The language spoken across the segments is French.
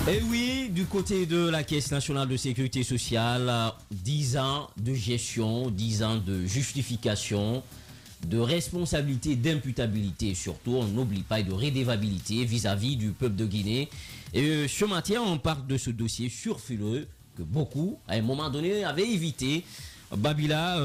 Et oui, du côté de la Caisse nationale de sécurité sociale, 10 ans de gestion, 10 ans de justification, de responsabilité, d'imputabilité surtout, on n'oublie pas, et de rédévabilité vis-à-vis du peuple de Guinée. Et ce matin, on parle de ce dossier surfileux que beaucoup, à un moment donné, avaient évité. Babila,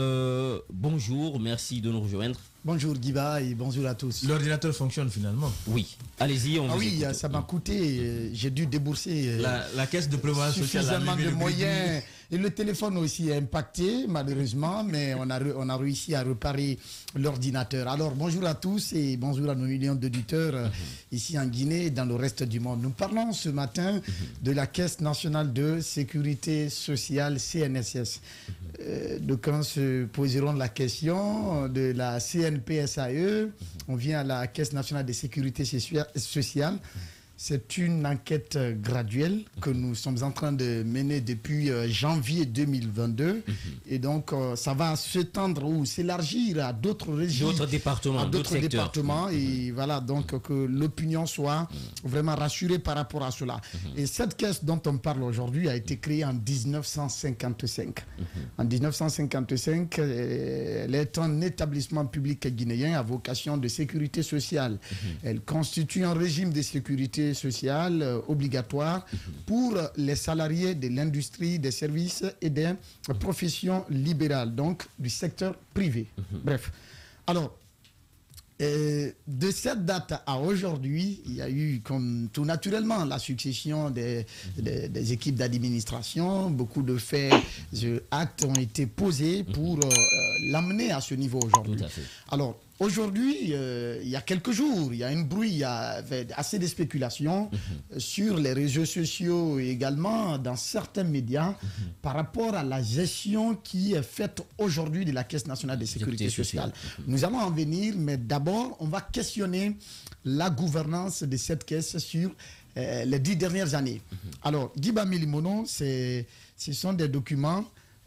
bonjour, merci de nous rejoindre. Bonjour Guiba et bonjour à tous. L'ordinateur fonctionne finalement. Oui, allez-y, on vous oui, écoute. ça m'a coûté, j'ai dû débourser la caisse de prévoyance sociale suffisamment de moyens. Et le téléphone aussi est impacté, malheureusement, mais on a réussi à réparer l'ordinateur. Alors, bonjour à tous et bonjour à nos millions d'auditeurs ici en Guinée et dans le reste du monde. Nous parlons ce matin de la Caisse nationale de sécurité sociale, CNSS. D'aucuns se poseront la question de la CNPSAE. On vient à la Caisse nationale de sécurité sociale. C'est une enquête graduelle que nous sommes en train de mener depuis janvier 2022. Et donc, ça va s'étendre ou s'élargir à d'autres régions. D'autres départements, d'autres départements. Et voilà, donc que l'opinion soit vraiment rassurée par rapport à cela. Et cette caisse dont on parle aujourd'hui a été créée en 1955. En 1955, elle est un établissement public guinéen à vocation de sécurité sociale. Elle constitue un régime de sécurité sociale obligatoire pour les salariés de l'industrie, des services et des professions libérales, donc du secteur privé. Bref. Alors, de cette date à aujourd'hui, il y a eu, comme tout naturellement, la succession des équipes d'administration. Beaucoup de faits, actes ont été posés pour l'amener à ce niveau aujourd'hui. Alors, aujourd'hui, il y a quelques jours, il y a un bruit, il y avait assez de spéculations sur les réseaux sociaux et également dans certains médias par rapport à la gestion qui est faite aujourd'hui de la Caisse nationale de sécurité sociale. Nous allons en venir, mais d'abord, on va questionner la gouvernance de cette caisse sur les 10 dernières années. Alors, Guiba Milimono, ce sont des documents.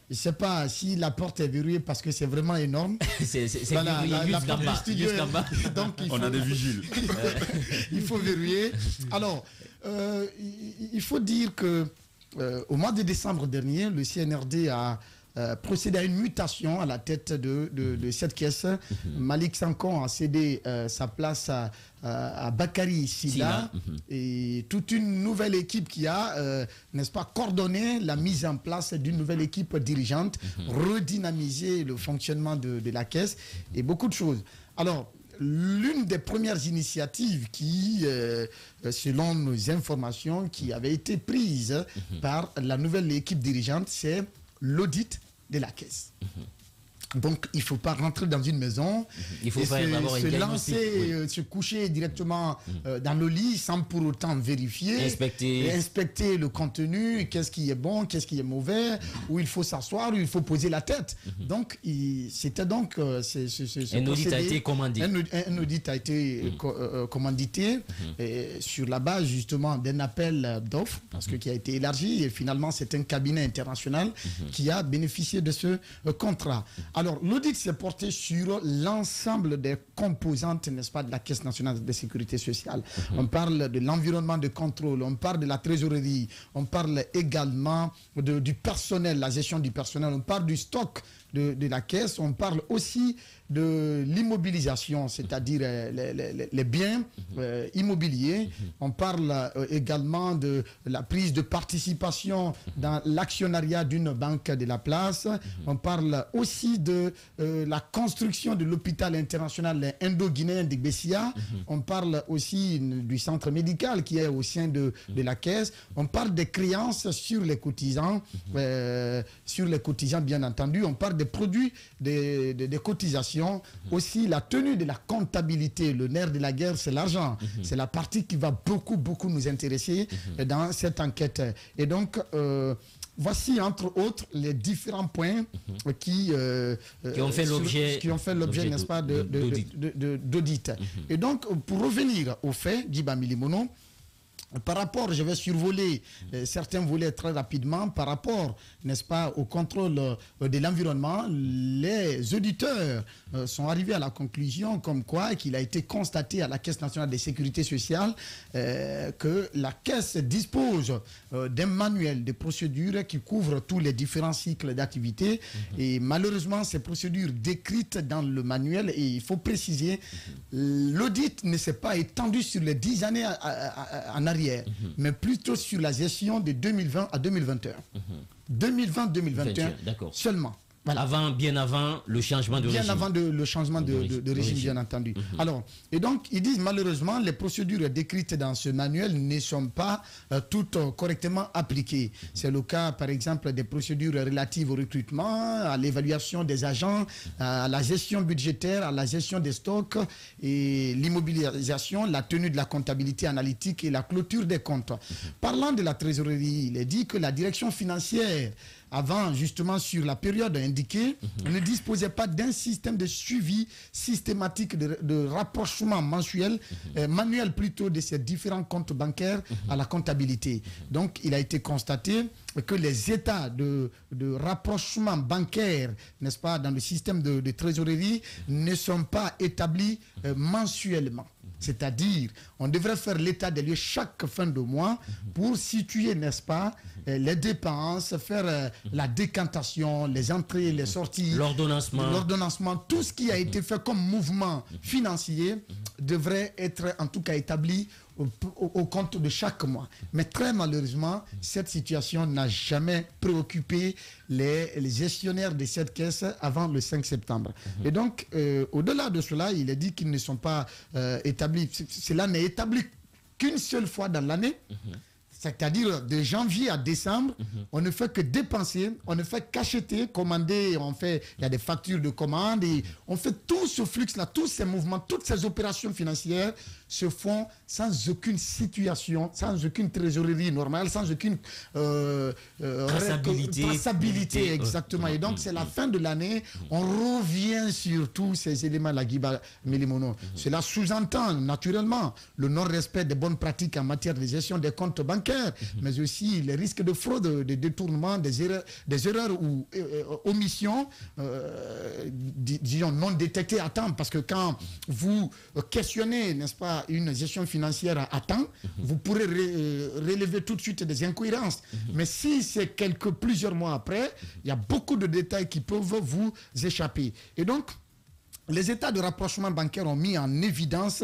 Je ne sais pas si la porte est verrouillée parce que c'est vraiment énorme. C'est verrouillé jusqu'en bas. Donc, on a des vigiles. Il faut verrouiller. Alors, il faut dire que au mois de décembre dernier, le CNRD a procédé à une mutation à la tête de cette caisse. Malik Sankon a cédé sa place à Bakary Silla et toute une nouvelle équipe qui a, n'est-ce pas, coordonné la mise en place d'une nouvelle équipe dirigeante, redynamisé le fonctionnement de la caisse et beaucoup de choses. Alors, l'une des premières initiatives qui, selon nos informations, qui avait été prise par la nouvelle équipe dirigeante, c'est l'audit de la caisse. Donc, il ne faut pas rentrer dans une maison il faut et se lancer, se coucher directement dans le lit sans pour autant vérifier, inspecter le contenu, qu'est-ce qui est bon, qu'est-ce qui est mauvais, où il faut s'asseoir, où il faut poser la tête. Donc, c'était donc... un audit a été commandé. Un audit a été commandité sur la base justement d'un appel d'offres, parce que qui a été élargi et finalement c'est un cabinet international qui a bénéficié de ce contrat. Alors, l'audit s'est porté sur l'ensemble des composantes, n'est-ce pas, de la Caisse nationale de sécurité sociale. On parle de l'environnement de contrôle, on parle de la trésorerie, on parle également du personnel, la gestion du personnel, on parle du stock de la caisse, on parle aussi de l'immobilisation, c'est-à-dire les biens immobiliers. On parle également de la prise de participation dans l'actionnariat d'une banque de la place. On parle aussi de la construction de l'hôpital international indo-guinéen de Bessia. On parle aussi du centre médical qui est au sein de la caisse. On parle des créances sur les cotisants, bien entendu. On parle des produits des cotisations. Aussi la tenue de la comptabilité, le nerf de la guerre, c'est l'argent. C'est la partie qui va beaucoup nous intéresser dans cette enquête. Et donc, voici entre autres les différents points qui ont fait l'objet, n'est-ce pas, d'audit. Et donc, pour revenir au fait, Guiba Milimono, Par rapport, je vais survoler certains volets très rapidement, par rapport, n'est-ce pas, au contrôle de l'environnement, les auditeurs sont arrivés à la conclusion comme quoi qu'il a été constaté à la Caisse nationale de sécurité sociale que la Caisse dispose d'un manuel de procédures qui couvre tous les différents cycles d'activité et malheureusement ces procédures décrites dans le manuel, et il faut préciser, l'audit ne s'est pas étendu sur les 10 années en arrière, mais plutôt sur la gestion de 2020 à 2021. 2020-2021 seulement. Voilà. Bien avant le changement de régime. Bien avant le changement de régime, bien entendu. Alors, et donc, ils disent malheureusement, les procédures décrites dans ce manuel ne sont pas toutes correctement appliquées. C'est le cas, par exemple, des procédures relatives au recrutement, à l'évaluation des agents, à la gestion budgétaire, à la gestion des stocks et l'immobilisation, la tenue de la comptabilité analytique et la clôture des comptes. Parlant de la trésorerie, il est dit que la direction financière, avant, justement, sur la période indiquée, on ne disposait pas d'un système de suivi systématique de rapprochement mensuel, manuel plutôt, de ces différents comptes bancaires à la comptabilité. Donc, il a été constaté que les états de rapprochement bancaire, n'est-ce pas, dans le système de trésorerie, ne sont pas établis mensuellement. C'est-à-dire, on devrait faire l'état des lieux chaque fin de mois pour situer, n'est-ce pas, les dépenses, faire la décantation, les entrées, les sorties, l'ordonnancement, tout ce qui a été fait comme mouvement financier devrait être en tout cas établi au compte de chaque mois. Mais très malheureusement, cette situation n'a jamais préoccupé les gestionnaires de cette caisse avant le 5 septembre. Et donc, au-delà de cela, il est dit qu'ils ne sont pas établis. Cela n'est établi qu'une seule fois dans l'année. C'est-à-dire de janvier à décembre, on ne fait que dépenser, on ne fait qu'acheter, commander, il y a des factures de commande, et on fait tout ce flux-là, tous ces mouvements, toutes ces opérations financières se font sans aucune situation, sans aucune trésorerie normale, sans aucune traçabilité, exactement. Et donc, c'est la fin de l'année, on revient sur tous ces éléments-là, Guiba Milimono. Cela sous-entend naturellement le non-respect des bonnes pratiques en matière de gestion des comptes bancaires, mais aussi les risques de fraude, de détournement, des erreurs ou omissions, disons, non détectées à temps. Parce que quand vous questionnez, n'est-ce pas, une gestion financière à temps, vous pourrez relever tout de suite des incohérences. Mais si c'est plusieurs mois après, il y a beaucoup de détails qui peuvent vous échapper. Et donc, les états de rapprochement bancaire ont mis en évidence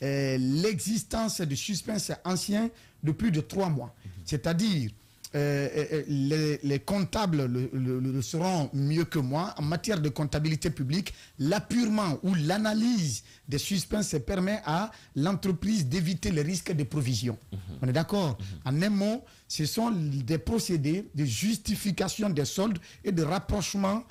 l'existence de suspens anciens de plus de 3 mois. C'est-à-dire, les comptables le seront mieux que moi. En matière de comptabilité publique, l'appurement ou l'analyse des suspens permet à l'entreprise d'éviter les risques de provision. On est d'accord? En un mot, ce sont des procédés de justification des soldes et de rapprochement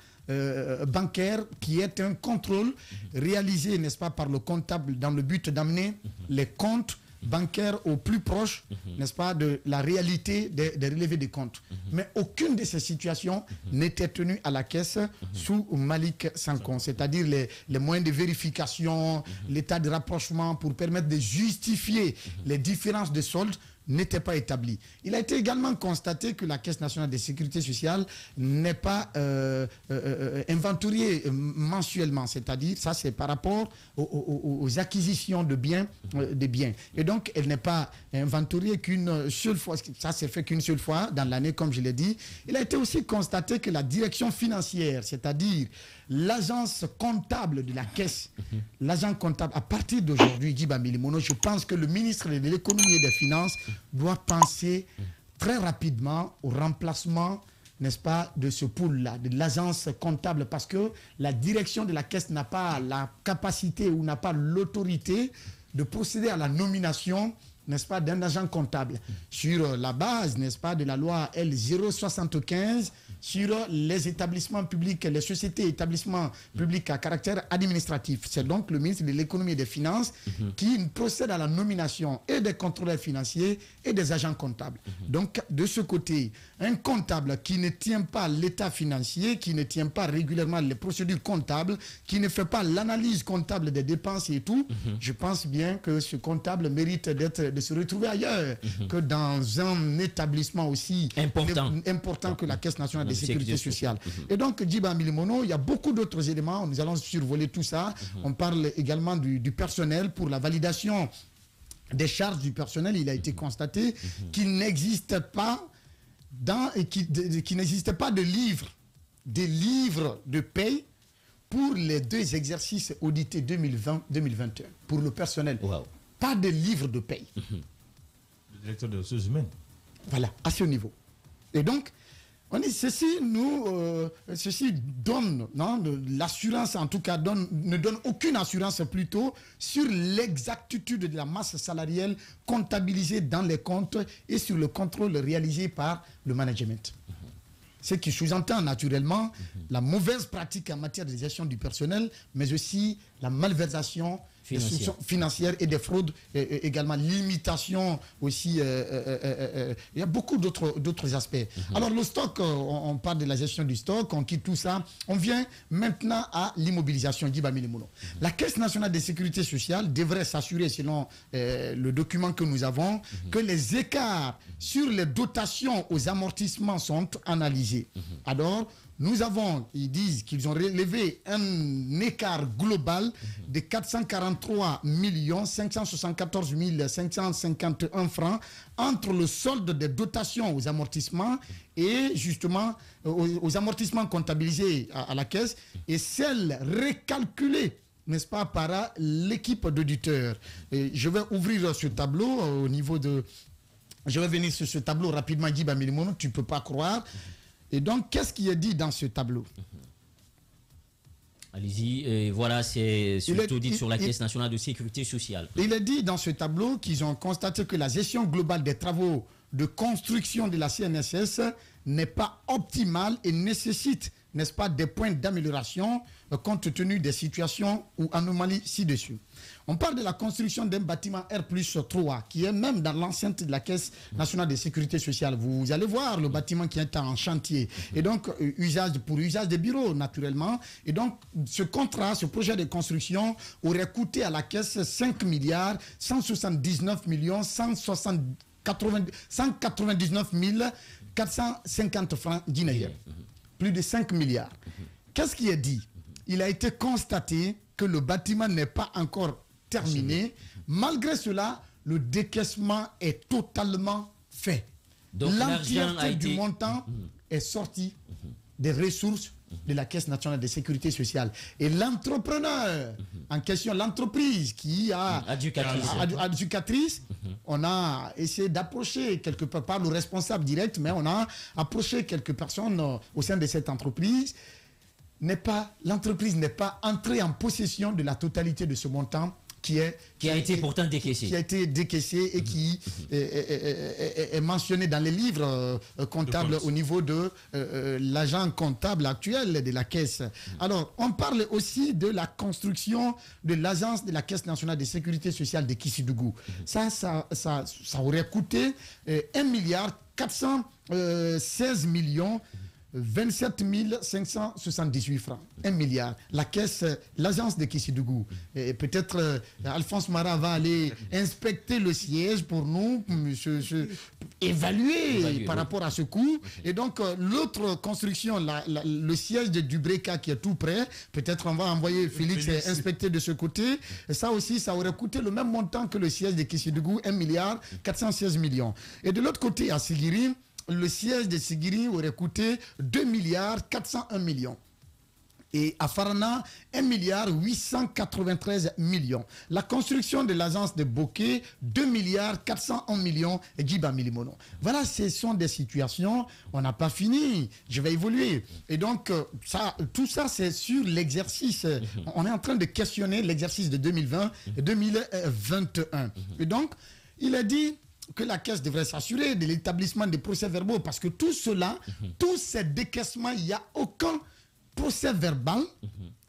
bancaire qui est un contrôle réalisé, n'est-ce pas, par le comptable dans le but d'amener les comptes bancaires au plus proche, n'est-ce pas, de la réalité des relevés des comptes. Mais aucune de ces situations n'était tenue à la caisse sous Malik Sankoh, c'est-à-dire les moyens de vérification, l'état de rapprochement pour permettre de justifier les différences de soldes n'était pas établi. Il a été également constaté que la Caisse nationale de sécurité sociale n'est pas inventoriée mensuellement, c'est-à-dire, ça c'est par rapport aux acquisitions de biens, Et donc, elle n'est pas inventoriée qu'une seule fois, ça s'est fait qu'une seule fois dans l'année, comme je l'ai dit. Il a été aussi constaté que la direction financière, c'est-à-dire l'agence comptable de la Caisse, l'agent comptable, à partir d'aujourd'hui, Guiba Milimono, je pense que le ministre de l'économie et des finances doit penser très rapidement au remplacement, n'est-ce pas, de ce pool-là, de l'agence comptable, parce que la direction de la Caisse n'a pas la capacité ou n'a pas l'autorité de procéder à la nomination, n'est-ce pas, d'un agent comptable sur la base, n'est-ce pas, de la loi L075 sur les établissements publics, les sociétés et établissements publics à caractère administratif. C'est donc le ministre de l'économie et des finances qui procède à la nomination et des contrôleurs financiers et des agents comptables. Donc, de ce côté, un comptable qui ne tient pas l'état financier, qui ne tient pas régulièrement les procédures comptables, qui ne fait pas l'analyse comptable des dépenses et tout, je pense bien que ce comptable mérite de se retrouver ailleurs que dans un établissement aussi important que la Caisse nationale de sécurité sociale. Et donc, Djiba Milimono, il y a beaucoup d'autres éléments. Nous allons survoler tout ça. On parle également du personnel pour la validation des charges du personnel. Il a été constaté qu'il n'existe pas qu'il n'existe pas de livres de paye pour les 2 exercices audités 2020-2021 pour le personnel. Wow. Pas de livre de paye. Le directeur des ressources humaines. Voilà, à ce niveau. Et donc, ceci donne l'assurance, en tout cas, ne donne aucune assurance plutôt sur l'exactitude de la masse salariale comptabilisée dans les comptes et sur le contrôle réalisé par le management. Ce qui sous-entend naturellement la mauvaise pratique en matière de gestion du personnel, mais aussi la malversation financière et des fraudes, également l'imitation aussi. Il y a beaucoup d'autres aspects. Alors le stock, on parle de la gestion du stock, on quitte tout ça. On vient maintenant à l'immobilisation. La Caisse nationale de sécurité sociale devrait s'assurer, selon le document que nous avons, que les écarts sur les dotations aux amortissements sont analysés. Alors, ils disent qu'ils ont relevé un écart global de 443 574 551 francs entre le solde des dotations aux amortissements et justement aux amortissements comptabilisés à la caisse et celles récalculées, n'est-ce pas, par l'équipe d'auditeurs. Je vais ouvrir ce tableau au niveau de... Je vais venir sur ce tableau rapidement, Djiba Milimono, tu ne peux pas croire. Et donc, qu'est-ce qui est dit dans ce tableau? Allez-y, voilà, c'est surtout dit sur la Caisse nationale de sécurité sociale. Il est dit dans ce tableau qu'ils ont constaté que la gestion globale des travaux de construction de la CNSS n'est pas optimale et nécessite, n'est-ce pas, des points d'amélioration compte tenu des situations ou anomalies ci-dessus. On parle de la construction d'un bâtiment R+3 qui est même dans l'enceinte de la Caisse nationale de sécurité sociale. Vous allez voir le bâtiment qui est en chantier. Et donc, pour usage des bureaux, naturellement. Et donc, ce contrat, ce projet de construction aurait coûté à la Caisse 5 milliards 179 millions 199 450 francs guinéens. Plus de 5 milliards. Qu'est-ce qui est dit? Il a été constaté que le bâtiment n'est pas encore terminé. Malgré cela, le décaissement est totalement fait. L'entièreté du montant est sorti des ressources de la Caisse nationale de sécurité sociale. Et l'entrepreneur en question, l'entreprise qui a adjudicatrice, on a essayé d'approcher quelque part, pas le responsable direct, mais on a approché quelques personnes au sein de cette entreprise. L'entreprise n'est pas entrée en possession de la totalité de ce montant qui a été pourtant décaissé. Qui a été décaissé et qui est mentionné dans les livres comptables au niveau de l'agent comptable actuel de la Caisse. Alors, on parle aussi de la construction de l'agence de la Caisse nationale de sécurité sociale de Kissidougou. Ça aurait coûté 1 milliard 416 millions 27 578 francs, 1 milliard. La caisse, l'agence de Kissidougou. Peut-être Alphonse Mara va aller inspecter le siège pour nous, évaluer par rapport à ce coût. Et donc, l'autre construction, le siège de Dubreka qui est tout près, peut-être on va envoyer Félix inspecter de ce côté. Et ça aussi, ça aurait coûté le même montant que le siège de Kissidougou, 1 milliard 416 millions. Et de l'autre côté, à Sigiri, le siège de Sigiri aurait coûté 2 milliards 401 millions. Et à Farana, 1 milliard 893 millions. La construction de l'agence de Bokeh, 2 milliards 401 millions et Djiba Milimono. Voilà, ce sont des situations, on n'a pas fini, je vais évoluer. Et donc, tout ça, c'est sur l'exercice. On est en train de questionner l'exercice de 2020 et 2021. Et donc, il a dit que la caisse devrait s'assurer de l'établissement des procès-verbaux, parce que tout cela, tous ces décaissements, il n'y a aucun procès-verbal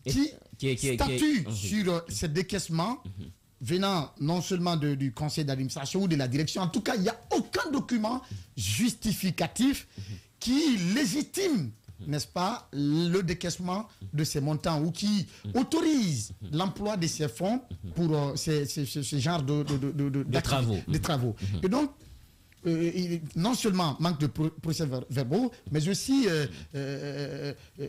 qui statue sur ces décaissements venant non seulement du conseil d'administration ou de la direction. En tout cas, il n'y a aucun document justificatif qui légitime, n'est-ce pas, le décaissement de ces montants ou qui autorise l'emploi de ces fonds pour ce genre de travaux. Et donc, non seulement manque de procès-verbaux, mais aussi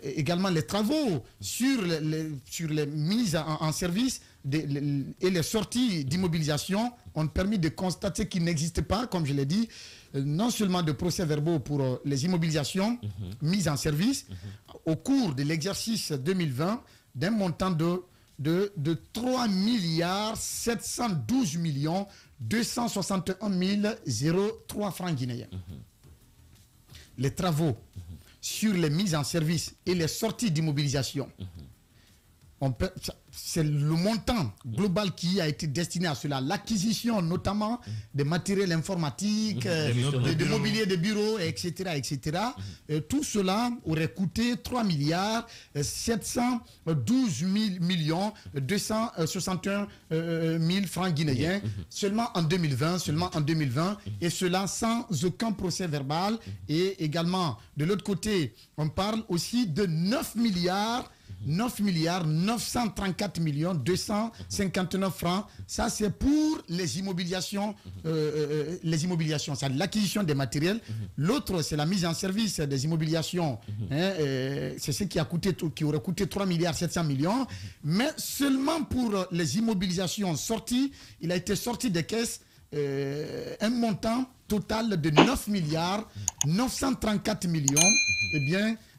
également les travaux sur les mises en service et les sorties d'immobilisation ont permis de constater qu'il n'existe pas, comme je l'ai dit, non seulement de procès-verbaux pour les immobilisations mises en service au cours de l'exercice 2020 d'un montant de 3 712 261 003 francs guinéens. Les travaux sur les mises en service et les sorties d'immobilisation, c'est le montant global qui a été destiné à cela. L'acquisition notamment des matériels informatiques, de mobilier de bureau, etc. Tout cela aurait coûté 3 712 261 000 francs guinéens seulement en 2020, et cela sans aucun procès verbal. Et également, de l'autre côté, on parle aussi de 9 934 259 francs. Ça, c'est pour les immobilisations. C'est l'acquisition des matériels. L'autre, c'est la mise en service des immobilisations. C'est ce qui aurait coûté 3 700 millions. Mais seulement pour les immobilisations sorties, il a été sorti des caisses un montant total de 9 934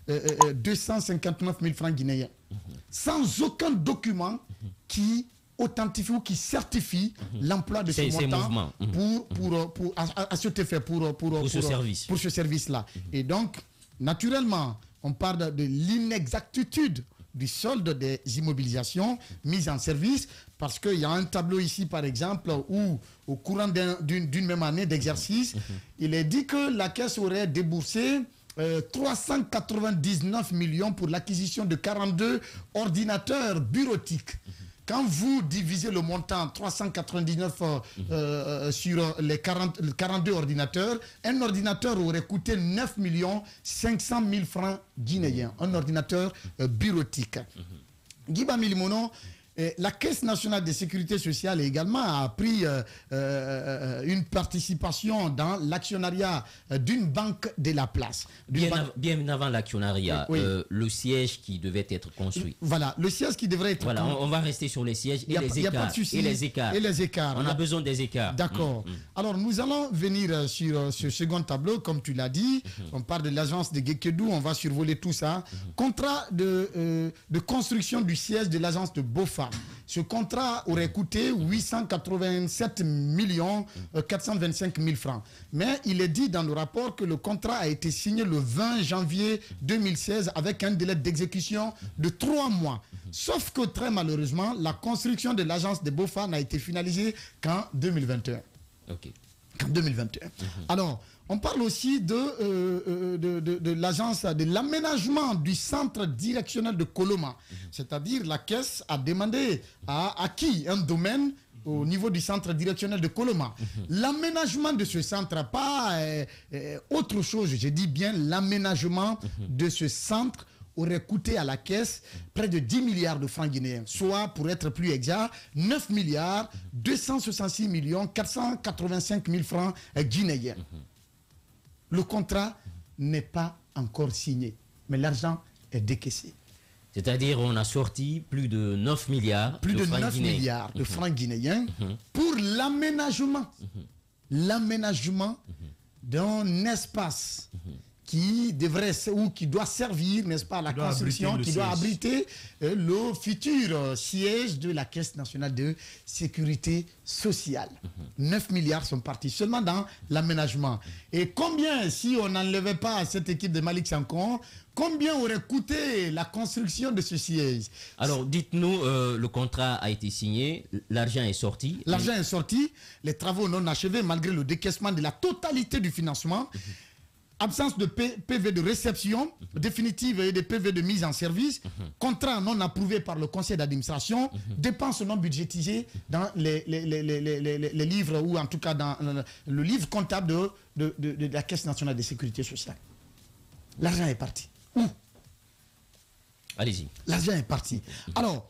259 000 francs guinéens, sans aucun document qui authentifie ou qui certifie l'emploi de ce montant à cet effet, pour ce service-là. Et donc, naturellement, on parle de l'inexactitude du solde des immobilisations mises en service, parce qu'il y a un tableau ici, par exemple, où au courant d'une même année d'exercice, il est dit que la caisse aurait déboursé 399 millions pour l'acquisition de 42 ordinateurs bureautiques. Quand vous divisez le montant 399 sur les 42 ordinateurs, un ordinateur aurait coûté 9 500 000 francs guinéens. Un ordinateur bureautique. Guiba Milimono, la Caisse nationale de sécurité sociale également a pris une participation dans l'actionnariat d'une banque de la place. Bien avant l'actionnariat, le siège qui devait être construit. Voilà, le siège qui devrait être construit. On va rester sur les sièges et les écarts. On a besoin des écarts. D'accord. Alors, nous allons venir sur ce second tableau, comme tu l'as dit. On parle de l'agence de Guékedou, on va survoler tout ça. Contrat de construction du siège de l'agence de Bofa. Ce contrat aurait coûté 887 425 000 francs. Mais il est dit dans le rapport que le contrat a été signé le 20 janvier 2016 avec un délai d'exécution de 3 mois. Sauf que très malheureusement, la construction de l'agence de Bofa n'a été finalisée qu'en 2021. En 2021. Alors, on parle aussi de l'agence, de l'aménagement du centre directionnel de Koloma. C'est-à-dire, la caisse a demandé à acquis un domaine au niveau du centre directionnel de Koloma. L'aménagement de ce centre, pas autre chose, je dis bien l'aménagement de ce centre aurait coûté à la caisse près de 10 milliards de francs guinéens, soit, pour être plus exact, 9 266 485 000 francs guinéens. Le contrat n'est pas encore signé, mais l'argent est décaissé. C'est-à-dire on a sorti plus de 9 milliards de francs guinéens pour l'aménagement. L'aménagement d'un espace qui devrait ou qui doit servir, n'est-ce pas, à la construction, qui doit abriter le futur siège de la Caisse nationale de sécurité sociale. 9 milliards sont partis seulement dans l'aménagement. Et combien, si on n'enlevait pas cette équipe de Malick Sankon, combien aurait coûté la construction de ce siège? Alors, dites-nous, le contrat a été signé, l'argent est sorti. L'argent est sorti, les travaux non achevés malgré le décaissement de la totalité du financement. Absence de PV de réception définitive et de PV de mise en service, contrat non approuvé par le conseil d'administration, dépenses non budgétisées dans les livres, ou en tout cas dans le livre comptable de la Caisse nationale de sécurité sociale. L'argent est parti. Où? Allez-y. L'argent est parti. Alors,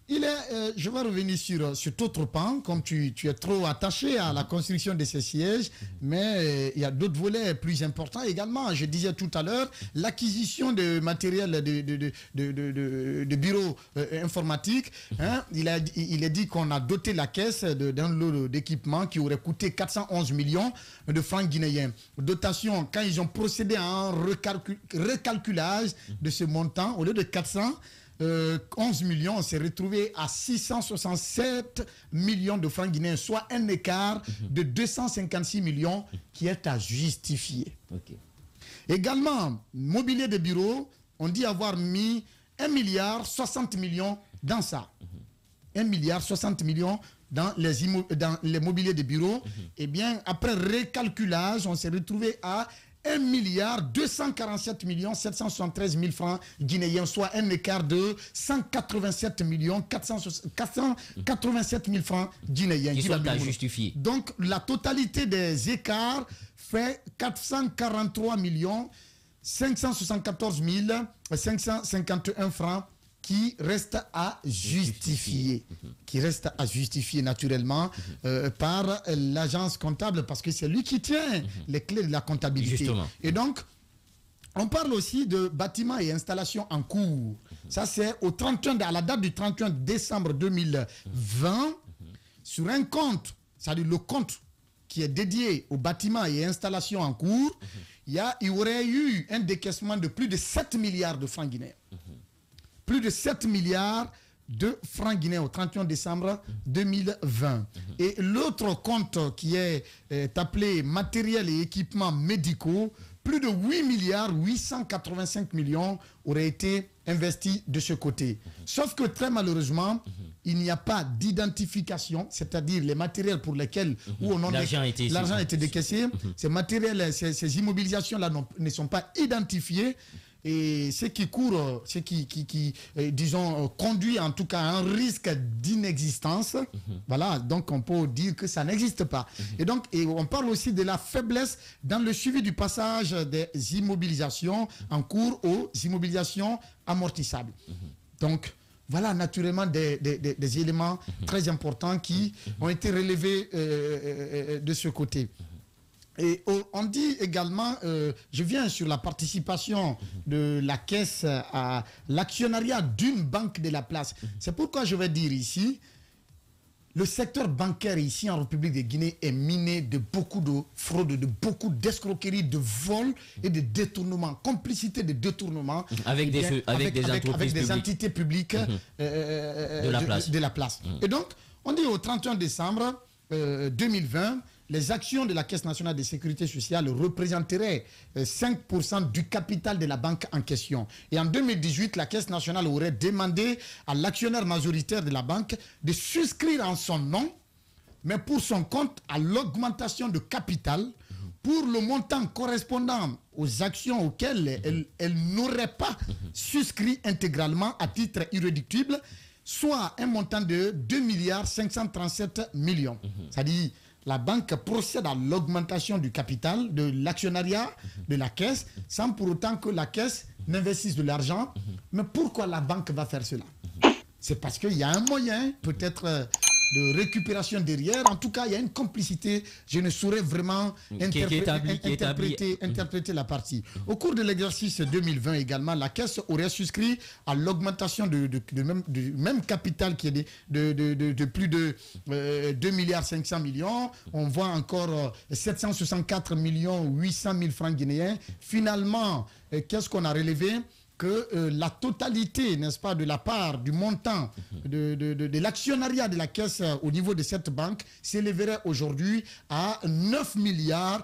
je vais revenir sur cet autre pan, comme tu es trop attaché à la construction de ces sièges, mais il y a d'autres volets plus importants également. Je disais tout à l'heure, l'acquisition de matériel de bureaux informatiques. Hein, il est dit qu'on a doté la caisse d'un lot d'équipements qui aurait coûté 411 millions de francs guinéens. Dotation, quand ils ont procédé à un recalculage de ce montant, au lieu de 411 millions, on s'est retrouvé à 667 millions de francs guinéens, soit un écart de 256 millions qui est à justifier. Également, mobilier de bureau, on dit avoir mis 1 milliard 60 millions dans ça. 1 milliard 60 millions dans les mobiliers de bureau. Eh bien, après recalculage, on s'est retrouvé à 1 milliard 247 millions 773 000 francs guinéens, soit un écart de 187 millions 487 000 francs guinéens. Qui sont à justifier. Donc, la totalité des écarts fait 443 millions 574 551 francs qui reste à justifier. Qui reste à justifier naturellement par l'agence comptable, parce que c'est lui qui tient les clés de la comptabilité. Justement. Et donc, on parle aussi de bâtiments et installations en cours. Ça, c'est à la date du 31 décembre 2020, sur un compte, c'est-à-dire le compte qui est dédié aux bâtiments et installations en cours, il y aurait eu un décaissement de plus de 7 milliards de francs guinéens. Plus de 7 milliards de francs guinéens au 31 décembre 2020. Et l'autre compte qui est appelé matériel et équipements médicaux, plus de 8 milliards 885 millions auraient été investis de ce côté. Sauf que très malheureusement, il n'y a pas d'identification, c'est-à-dire les matériels pour lesquels l'argent a été décaissé, ces matériels, ces immobilisations-là ne sont pas identifiés. Et ce qui court, disons, conduit en tout cas à un risque d'inexistence. Voilà, donc on peut dire que ça n'existe pas. Et donc, on parle aussi de la faiblesse dans le suivi du passage des immobilisations en cours aux immobilisations amortissables. Donc, voilà naturellement des éléments très importants qui ont été relevés de ce côté. Et on dit également, je viens sur la participation de la caisse à l'actionnariat d'une banque de la place. C'est pourquoi je vais dire ici, le secteur bancaire ici en République de Guinée est miné de beaucoup de fraudes, de beaucoup d'escroqueries, de vols et de détournements, complicité de détournements avec des entreprises avec des publiques. entités publiques de la place. Et donc, on dit au 31 décembre 2020, les actions de la Caisse nationale de sécurité sociale représenteraient 5% du capital de la banque en question. Et en 2018, la Caisse nationale aurait demandé à l'actionnaire majoritaire de la banque de souscrire en son nom, mais pour son compte, à l'augmentation de capital pour le montant correspondant aux actions auxquelles elle n'aurait pas souscrit intégralement à titre irréductible, soit un montant de 2 milliards 537 millions. C'est-à-dire, la banque procède à l'augmentation du capital de l'actionnariat de la caisse sans pour autant que la caisse n'investisse de l'argent. Mais pourquoi la banque va faire cela? C'est parce qu'il y a un moyen, peut-être de récupération derrière. En tout cas, il y a une complicité. Je ne saurais vraiment interpréter la partie. Au cours de l'exercice 2020 également, la Caisse aurait souscrit à l'augmentation du même capital qui est de plus de 2 milliards 500 millions. On voit encore 764 millions 800 000 francs guinéens. Finalement, qu'est-ce qu'on a relevé? Que la totalité, n'est-ce pas, de la part du montant de l'actionnariat de la Caisse au niveau de cette banque s'élèverait aujourd'hui à 9 milliards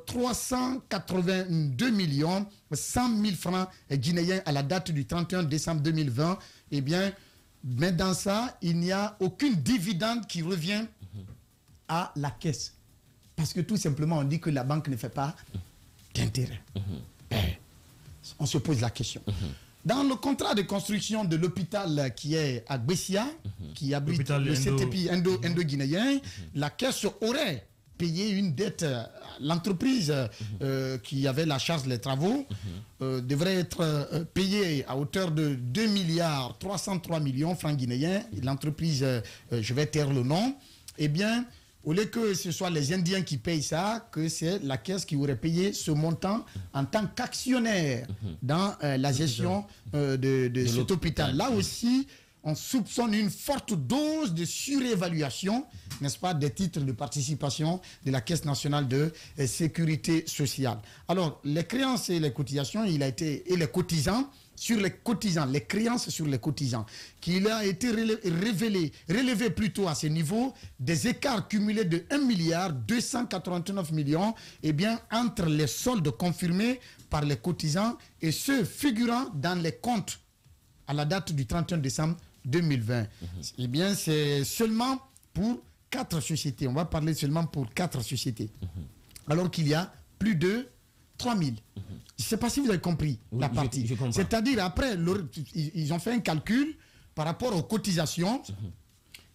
382 millions 100 000 francs guinéens à la date du 31 décembre 2020. Eh bien, mais dans ça, il n'y a aucune dividende qui revient à la Caisse. Parce que tout simplement, on dit que la banque ne fait pas d'intérêt. On se pose la question. Dans le contrat de construction de l'hôpital qui est à Bessia, qui abrite le CTP indo-guinéen, la Caisse aurait payé une dette à l'entreprise qui avait la charge des travaux, devrait être payée à hauteur de 2 milliards 303 millions francs guinéens. L'entreprise, je vais taire le nom, eh bien, au lieu que ce soit les Indiens qui payent ça, que c'est la Caisse qui aurait payé ce montant en tant qu'actionnaire dans la gestion de cet hôpital. Là aussi, on soupçonne une forte dose de surévaluation, n'est-ce pas, des titres de participation de la Caisse nationale de sécurité sociale. Alors, les créances et les cotisations, et les cotisants, sur les cotisants, les créances sur les cotisants, qu'il a été relevé plutôt à ce niveau des écarts cumulés de 1 milliard 289 millions, eh bien, entre les soldes confirmés par les cotisants et ceux figurant dans les comptes à la date du 31 décembre 2020. Eh bien, c'est seulement pour 4 sociétés. On va parler seulement pour 4 sociétés. Alors qu'il y a plus de 3000. Je ne sais pas si vous avez compris la partie. C'est-à-dire, après, ils ont fait un calcul par rapport aux cotisations.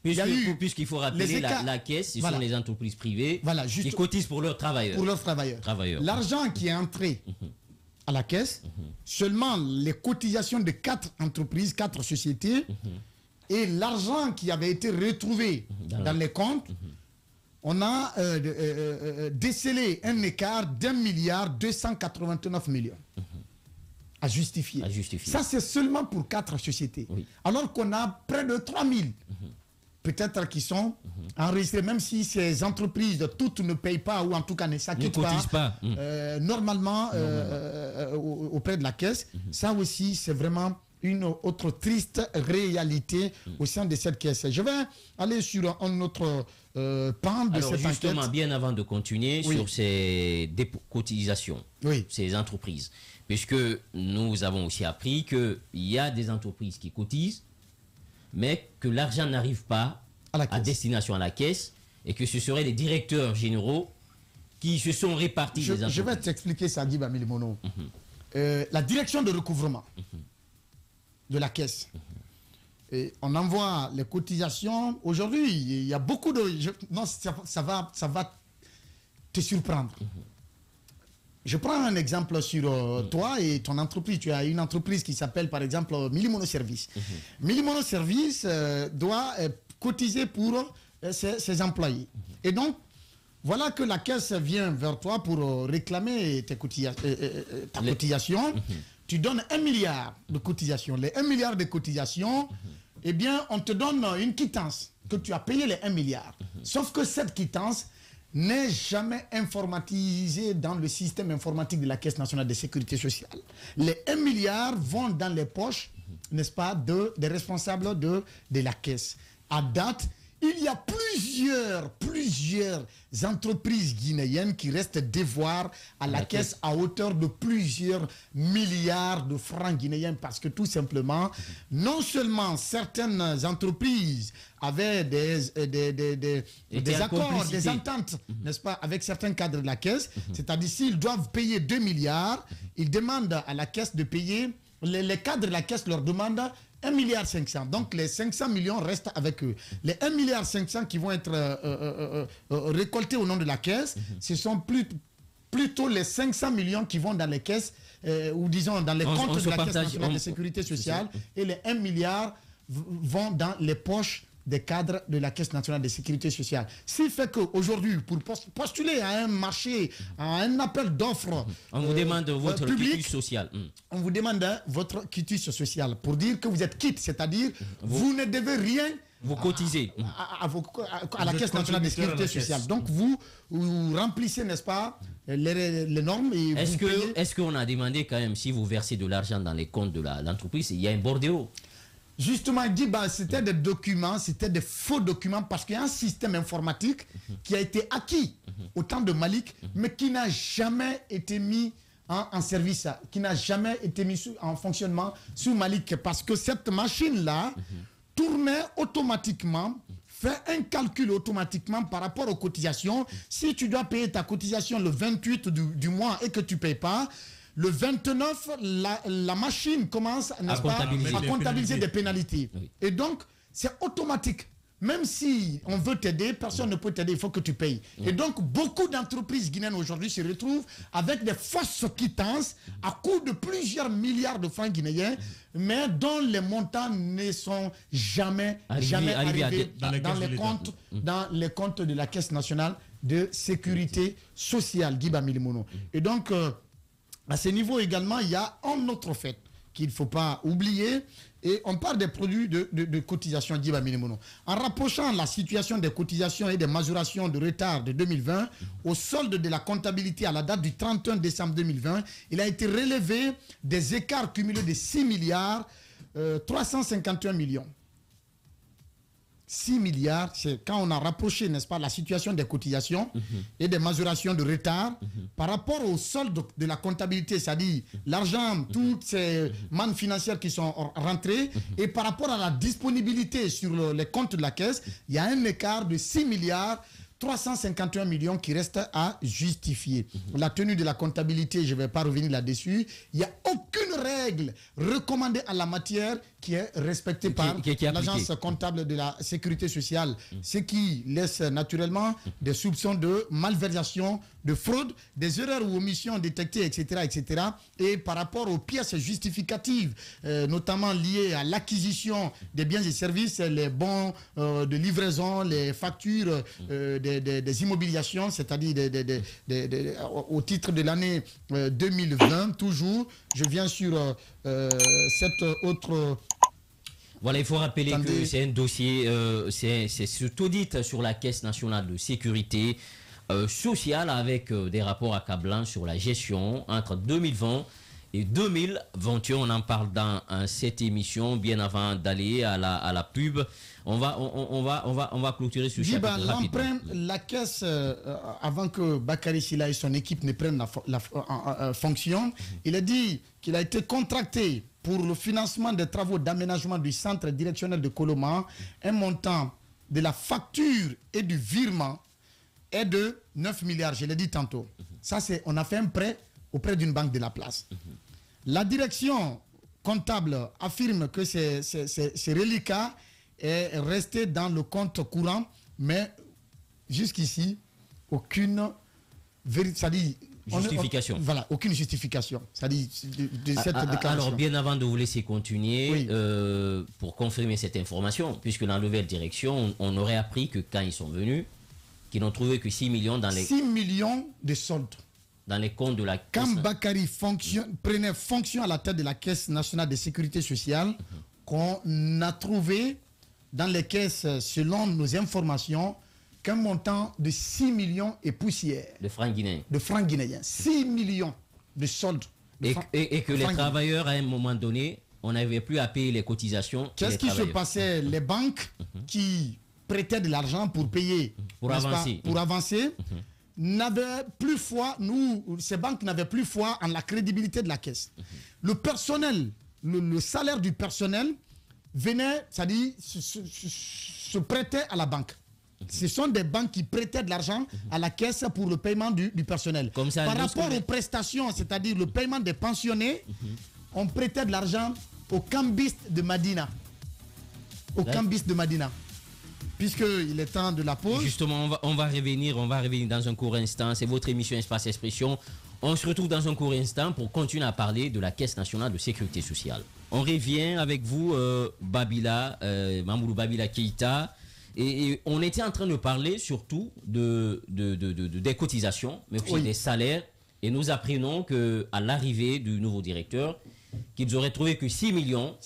Puisqu'il faut rappeler, la Caisse, ce sont les entreprises privées qui cotisent pour leurs travailleurs. Pour leurs travailleurs. L'argent qui est entré à la Caisse, seulement les cotisations de 4 entreprises, 4 sociétés, et l'argent qui avait été retrouvé dans les comptes, on a décelé un écart d'1 milliard 289 millions à justifier. Ça, c'est seulement pour 4 sociétés. Alors qu'on a près de 3000 peut-être qui sont enregistrés, même si ces entreprises toutes ne payent pas ou en tout cas ne s'acquittent pas. Normalement auprès de la Caisse. Ça aussi, c'est vraiment une autre triste réalité au sein de cette Caisse. Je vais aller sur un autre pan de cette justement, enquête. bien avant de continuer sur ces cotisations, ces entreprises, puisque nous avons aussi appris qu'il y a des entreprises qui cotisent, mais que l'argent n'arrive pas à destination à la Caisse et que ce seraient les directeurs généraux qui se sont répartis les entreprises. Je vais t'expliquer ça, Guy Bamilimono. La direction de recouvrement de la Caisse. Et on envoie les cotisations. Aujourd'hui, il y a beaucoup de... non, ça va te surprendre. Je prends un exemple sur toi et ton entreprise. Tu as une entreprise qui s'appelle par exemple Milimono Service. Milimono Service doit cotiser pour ses employés. Et donc, voilà que la Caisse vient vers toi pour réclamer ta cotisation. Tu donnes 1 milliard de cotisations. Les 1 milliard de cotisations, eh bien, on te donne une quittance que tu as payé les 1 milliard. Sauf que cette quittance n'est jamais informatisée dans le système informatique de la Caisse nationale de sécurité sociale. Les 1 milliard vont dans les poches, n'est-ce pas, des responsables de la Caisse. À date, il y a plusieurs entreprises guinéennes qui restent devoir à la Caisse à hauteur de plusieurs milliards de francs guinéens parce que tout simplement, non seulement certaines entreprises avaient des accords, des ententes, n'est-ce pas, avec certains cadres de la Caisse, c'est-à-dire s'ils doivent payer 2 milliards, ils demandent à la Caisse de payer, les cadres de la Caisse leur demandent 1 milliard 500. Donc les 500 millions restent avec eux. Les 1 milliard 500 qui vont être récoltés au nom de la Caisse, ce sont plutôt les 500 millions qui vont dans les caisses, ou disons dans les comptes de la Caisse nationale de sécurité sociale, et les 1 milliard vont dans les poches des cadres de la Caisse nationale de sécurité sociale. Ce qui fait qu'aujourd'hui, pour postuler à un marché, à un appel d'offres, on vous demande votre quitus social. On vous demande votre quitus social pour dire que vous êtes quitte, c'est-à-dire vous ne devez rien. Vous cotisez à la Caisse nationale de sécurité sociale. Donc vous remplissez, n'est-ce pas, les normes. Est-ce qu'on a demandé quand même, si vous versez de l'argent dans les comptes de l'entreprise, il y a un bordereau? Justement, il dit, c'était des documents, c'était des faux documents parce qu'il y a un système informatique qui a été acquis au temps de Malik, mais qui n'a jamais été mis en service, qui n'a jamais été mis en fonctionnement sous Malik, parce que cette machine-là tournait automatiquement, fait un calcul automatiquement par rapport aux cotisations. Si tu dois payer ta cotisation le 28 du mois et que tu ne payes pas, le 29, la machine commence à comptabiliser des pénalités. Oui. Et donc, c'est automatique. Même si on veut t'aider, personne ne peut t'aider, il faut que tu payes. Et donc, beaucoup d'entreprises guinéennes aujourd'hui se retrouvent avec des fausses quittances à coût de plusieurs milliards de francs guinéens, mais dont les montants ne sont jamais arrivés dans les comptes de la Caisse nationale de sécurité sociale, Guiba Milimono. Et donc, à ce niveau également, il y a un autre fait qu'il ne faut pas oublier. Et on parle des produits de cotisation Guiba Milimono. En rapprochant la situation des cotisations et des majorations de retard de 2020 au solde de la comptabilité à la date du 31 décembre 2020, il a été relevé des écarts cumulés de 6 milliards 351 millions. 6 milliards, c'est quand on a rapproché, n'est-ce pas, la situation des cotisations et des majorations de retard par rapport au solde de la comptabilité, c'est-à-dire l'argent, toutes ces mannes financières qui sont rentrées, et par rapport à la disponibilité sur les comptes de la caisse, il y a un écart de 6 milliards 351 millions qui restent à justifier. La tenue de la comptabilité, je ne vais pas revenir là-dessus. Il n'y a aucune règle recommandée en la matière qui est respectée par l'agence comptable de la sécurité sociale, ce qui laisse naturellement des soupçons de malversation, de fraude, des erreurs ou omissions détectées, etc., etc. Et par rapport aux pièces justificatives, notamment liées à l'acquisition des biens et services, les bons de livraison, les factures des immobilisations, c'est-à-dire au titre de l'année 2020, toujours. Je viens sur cette autre... Voilà, il faut rappeler que c'est un dossier, c'est cet audit sur la Caisse nationale de sécurité sociale avec des rapports accablants sur la gestion entre 2020 et 2021. On en parle dans cette émission bien avant d'aller à la pub. On va clôturer ce chapitre rapidement. La caisse, avant que Bakary Silla et son équipe ne prennent la fonction, il a dit qu'il a été contracté pour le financement des travaux d'aménagement du centre directionnel de Koloma. Un montant de la facture et du virement est de 9 milliards, je l'ai dit tantôt. Ça, on a fait un prêt auprès d'une banque de la place. La direction comptable affirme que ces reliquats est resté dans le compte courant, mais jusqu'ici, aucune justification. Voilà, aucune justification. C'est-à-dire de cette déclaration. Alors, bien avant de vous laisser continuer, pour confirmer cette information, puisque dans la nouvelle direction, on aurait appris que quand ils sont venus, qu'ils n'ont trouvé que 6 millions dans les... 6 millions de soldes. Dans les comptes de la Caisse. Quand Bakary prenait fonction à la tête de la Caisse nationale de sécurité sociale, qu'on a trouvé dans les caisses, selon nos informations, qu'un montant de 6 millions et poussière. De francs guinéens. De francs guinéens. 6 millions de soldes. Et que les travailleurs, à un moment donné, on n'avait plus à payer les cotisations. Qu'est-ce qui se passait? Les banques qui prêtaient de l'argent pour payer, pour avancer, n'avaient plus foi, ces banques n'avaient plus foi en la crédibilité de la caisse. Le personnel, le salaire du personnel venait, c'est-à-dire se prêtait à la banque. Ce sont des banques qui prêtaient de l'argent à la caisse pour le paiement du personnel. Comme ça, par rapport aux prestations, c'est-à-dire le paiement des pensionnés, on prêtait de l'argent aux cambistes de Madina. Aux cambistes de Madina. Puisqu'il est temps de la pause. Justement, on va revenir dans un court instant. C'est votre émission Espace Expression. On se retrouve dans un court instant pour continuer à parler de la Caisse nationale de sécurité sociale. On revient avec vous, Mamoudou Babila Keïta. Et on était en train de parler surtout des cotisations, mais aussi des salaires. Et nous apprenons qu'à l'arrivée du nouveau directeur, qu'ils auraient trouvé que 6 millions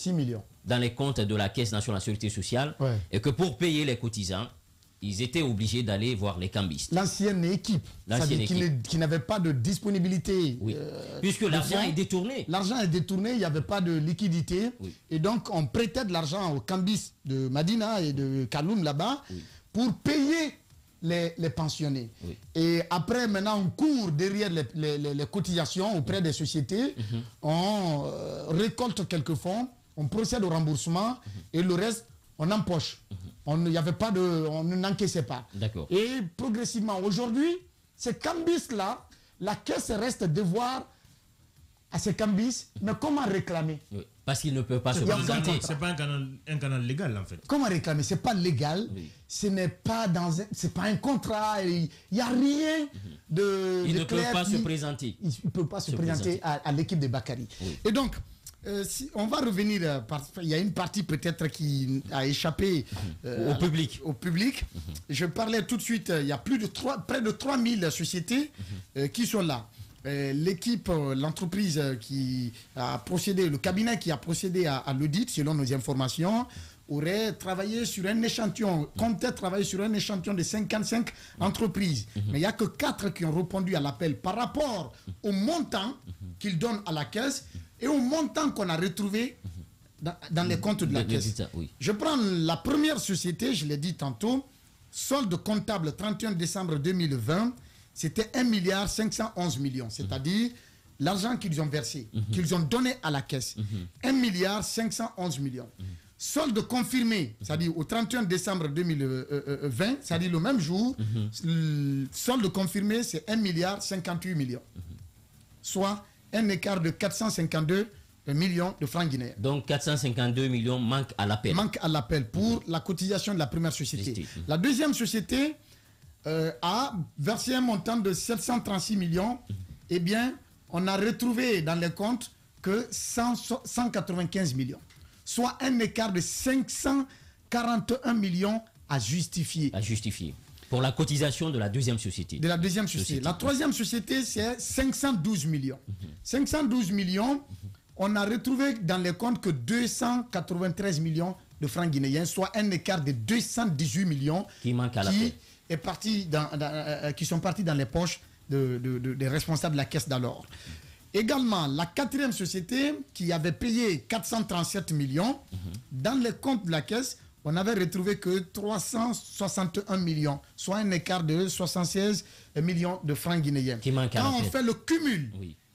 dans les comptes de la Caisse nationale de la sécurité sociale, et que pour payer les cotisants, ils étaient obligés d'aller voir les cambistes. L'ancienne équipe, qui n'avait pas de disponibilité. Puisque l'argent est détourné. L'argent est détourné, il n'y avait pas de liquidité. Et donc, on prêtait de l'argent aux cambistes de Madina et de Kaloum là-bas pour payer les pensionnés. Et après, maintenant, on court derrière les cotisations auprès des sociétés. On récolte quelques fonds, on procède au remboursement et le reste, on empoche. On n'encaissait pas. Et progressivement, aujourd'hui, ces cambistes-là, la caisse reste devoir à ces cambistes, mais comment réclamer? Parce qu'ils ne peuvent pas se présenter. C'est pas un canal légal, en fait. Comment réclamer? C'est pas légal. Ce n'est pas c'est pas un contrat. Il n'y a rien de Ils ne clair peuvent pas se présenter. Ils ne peuvent pas se présenter à l'équipe de Bakary. Et donc, si on va revenir, il y a une partie peut-être qui a échappé au public. Je parlais tout de suite, il y a près de 3000 sociétés qui sont là. L'équipe, l'entreprise qui a procédé, le cabinet qui a procédé à l'audit, selon nos informations, aurait travaillé sur un échantillon, comptait travailler sur un échantillon de 55 entreprises. Mais il n'y a que 4 qui ont répondu à l'appel par rapport au montant qu'ils donnent à la caisse et au montant qu'on a retrouvé dans les comptes de la caisse. Je prends la première société, je l'ai dit tantôt, solde comptable 31 décembre 2020, c'était 1 511 millions, c'est-à-dire l'argent qu'ils ont versé, qu'ils ont donné à la caisse. 1 511 millions. Solde confirmé, c'est-à-dire au 31 décembre 2020, c'est-à-dire le même jour, solde confirmé, c'est 1 milliard. Soit un écart de 452 millions de francs guinéens. Donc 452 millions manquent à l'appel. Manquent à l'appel pour la cotisation de la première société. La deuxième société a versé un montant de 736 millions. Eh bien, on a retrouvé dans les comptes que 195 millions. Soit un écart de 541 millions à justifier. Pour la cotisation de la deuxième société. De la deuxième société. La troisième société, c'est 512 millions. 512 millions, on a retrouvé dans les comptes que 293 millions de francs guinéens, soit un écart de 218 millions qui manque à l'appel. Qui sont partis dans les poches des responsables de la caisse d'alors. Également, la quatrième société qui avait payé 437 millions, dans les comptes de la caisse, on n'avait retrouvé que 361 millions, soit un écart de 76 millions de francs guinéens. Quand on fait le cumul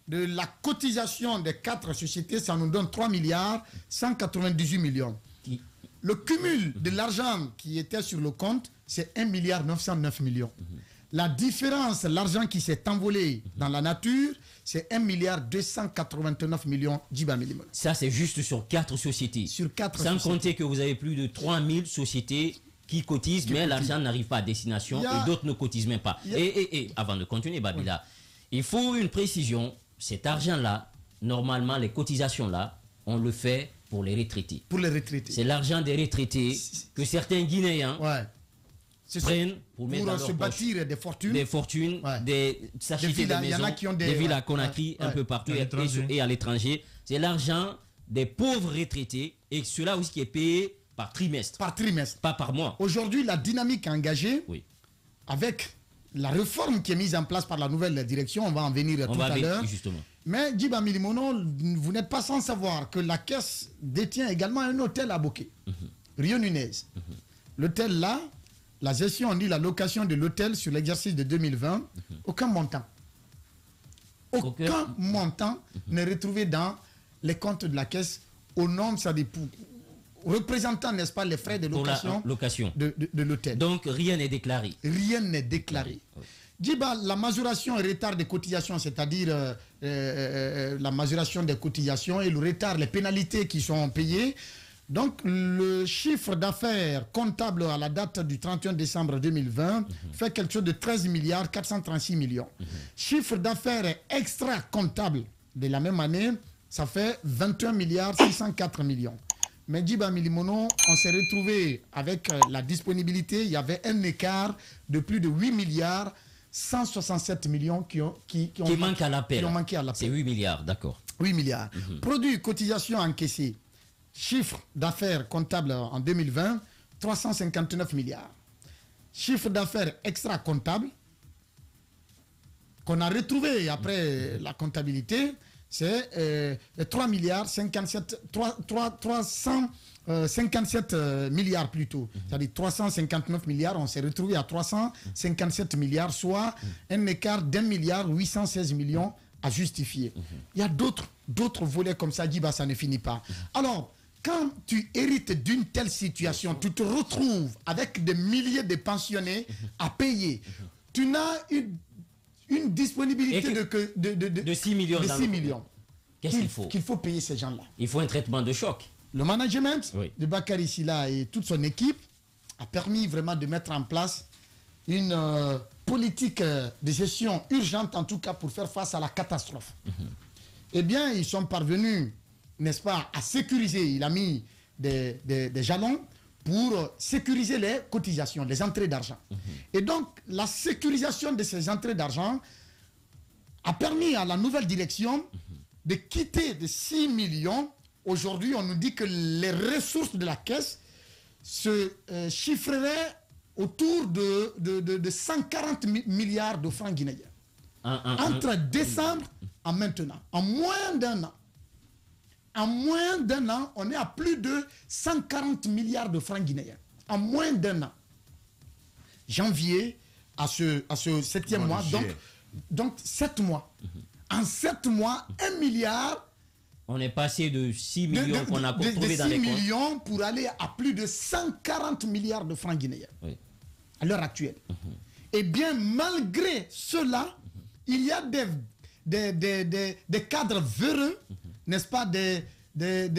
de la cotisation des 4 sociétés, ça nous donne 3 milliards 198 millions. Le cumul de l'argent qui était sur le compte, c'est 1 milliard 909 millions. La différence, l'argent qui s'est envolé dans la nature, c'est 1 milliard 289 millions d'Iba Milimol. Ça, c'est juste sur 4 sociétés. Sur 4 sociétés. Sans compter que vous avez plus de 3000 sociétés qui cotisent, mais l'argent n'arrive pas à destination et d'autres ne cotisent même pas. Et avant de continuer, Babila, il faut une précision. Cet argent-là, normalement, les cotisations-là, on le fait pour les retraités. Pour les retraités. C'est l'argent des retraités que certains Guinéens prennent pour mettre dans leur se bâtir des fortunes. Des fortunes, s'acheter des maisons, des villes à Conakry, un peu partout et à l'étranger. C'est l'argent des pauvres retraités et cela aussi qui est payé par trimestre. Par trimestre. Pas par mois. Aujourd'hui, la dynamique engagée avec la réforme qui est mise en place par la nouvelle direction, on va en venir tout à l'heure. Mais Djiba Milimono, vous n'êtes pas sans savoir que la caisse détient également un hôtel à Bokeh, Rio Nunez. L'hôtel là, la gestion, on dit la location de l'hôtel sur l'exercice de 2020, aucun montant. Aucun montant n'est retrouvé dans les comptes de la caisse au nom de sa dépôt. Représentant, n'est-ce pas, les frais de location, de l'hôtel. Donc, rien n'est déclaré. Rien n'est déclaré. Djiba, la majoration et retard des cotisations, c'est-à-dire la majoration des cotisations et le retard, les pénalités qui sont payées. Donc, le chiffre d'affaires comptable à la date du 31 décembre 2020 fait quelque chose de 13 milliards 436 millions. Chiffre d'affaires extra comptable de la même année, ça fait 21 milliards 604 millions. Mais Djiba Milimono, on s'est retrouvé avec la disponibilité. Il y avait un écart de plus de 8 milliards 167 millions qui manquent à l'appel. C'est 8 milliards, d'accord. 8 milliards. Produits, cotisations encaissées. Chiffre d'affaires comptable en 2020, 359 milliards. Chiffre d'affaires extra-comptable qu'on a retrouvé après la comptabilité, c'est 3 milliards 357 milliards plutôt. C'est-à-dire 359 milliards, on s'est retrouvé à 357 milliards, soit un écart d'1 milliard 816 millions à justifier. Il y a d'autres volets comme ça, Djiba, ça ne finit pas. Alors, quand tu hérites d'une telle situation, tu te retrouves avec des milliers de pensionnés à payer. Tu n'as une disponibilité de 6 millions. De 6 millions. Qu'est-ce qu'il faut? Qu'il faut payer ces gens-là. Il faut un traitement de choc. Le management de Bakary Sylla et toute son équipe a permis vraiment de mettre en place une politique de gestion urgente, en tout cas pour faire face à la catastrophe. Eh bien, ils sont parvenus, n'est-ce pas, à sécuriser. Il a mis des jalons pour sécuriser les cotisations, les entrées d'argent. Et donc, la sécurisation de ces entrées d'argent a permis à la nouvelle direction de quitter de 6 millions. Aujourd'hui, on nous dit que les ressources de la caisse se chiffreraient autour de 140 milliards de francs guinéens. Entre décembre et maintenant, en moins d'un an. En moins d'un an, on est à plus de 140 milliards de francs guinéens. En moins d'un an. Janvier à ce 7e mois, donc 7 mois. En 7 mois, 1 milliard. On est passé de 6 millions qu'on a trouvé dans les comptes. 6 millions pour aller à plus de 140 milliards de francs guinéens. Oui. À l'heure actuelle. Eh bien, malgré cela, il y a des cadres véreux, n'est-ce pas, des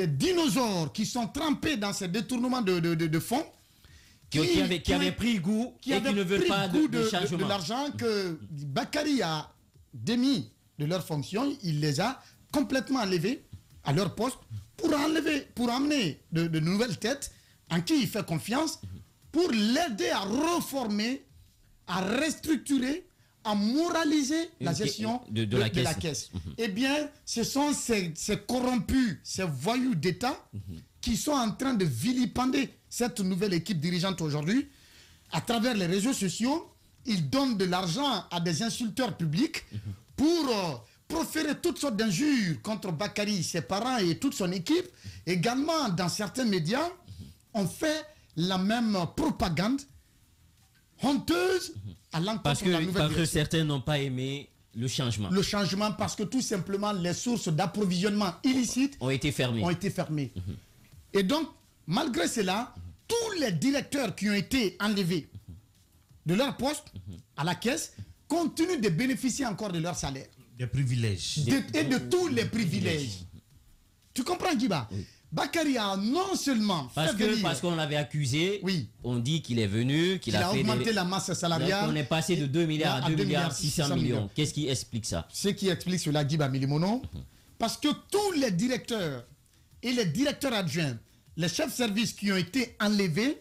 dinosaures qui sont trempés dans ces détournements de fonds, qui avaient pris goût et qui ne veulent pas de changement. De l'argent que Bakary a démis de leurs fonctions, il les a complètement enlevés à leur poste pour amener de nouvelles têtes en qui il fait confiance pour l'aider à reformer, à restructurer, à moraliser la gestion de la caisse. Eh bien, ce sont ces corrompus, ces voyous d'État qui sont en train de vilipender cette nouvelle équipe dirigeante aujourd'hui. À travers les réseaux sociaux, ils donnent de l'argent à des insulteurs publics pour proférer toutes sortes d'injures contre Bakary, ses parents et toute son équipe. Également, dans certains médias, on fait la même propagande honteuse à l'encontre de la nouvelle Parce que certains n'ont pas aimé le changement. Le changement parce que tout simplement les sources d'approvisionnement illicites ont été fermées. Et donc, malgré cela, tous les directeurs qui ont été enlevés de leur poste à la caisse continuent de bénéficier encore de leur salaire. Des privilèges. Et de tous les privilèges. Tu comprends, Djiba? Oui. Bakary a non seulement parce qu'on l'avait accusé, on dit qu'il est venu, qu'il a augmenté la masse salariale. On est passé de 2 milliards à 2 milliards 600 millions. Qu'est-ce qui explique ça? Ce qui explique cela, Djiba Milimono, parce que tous les directeurs et les directeurs adjoints, les chefs de service qui ont été enlevés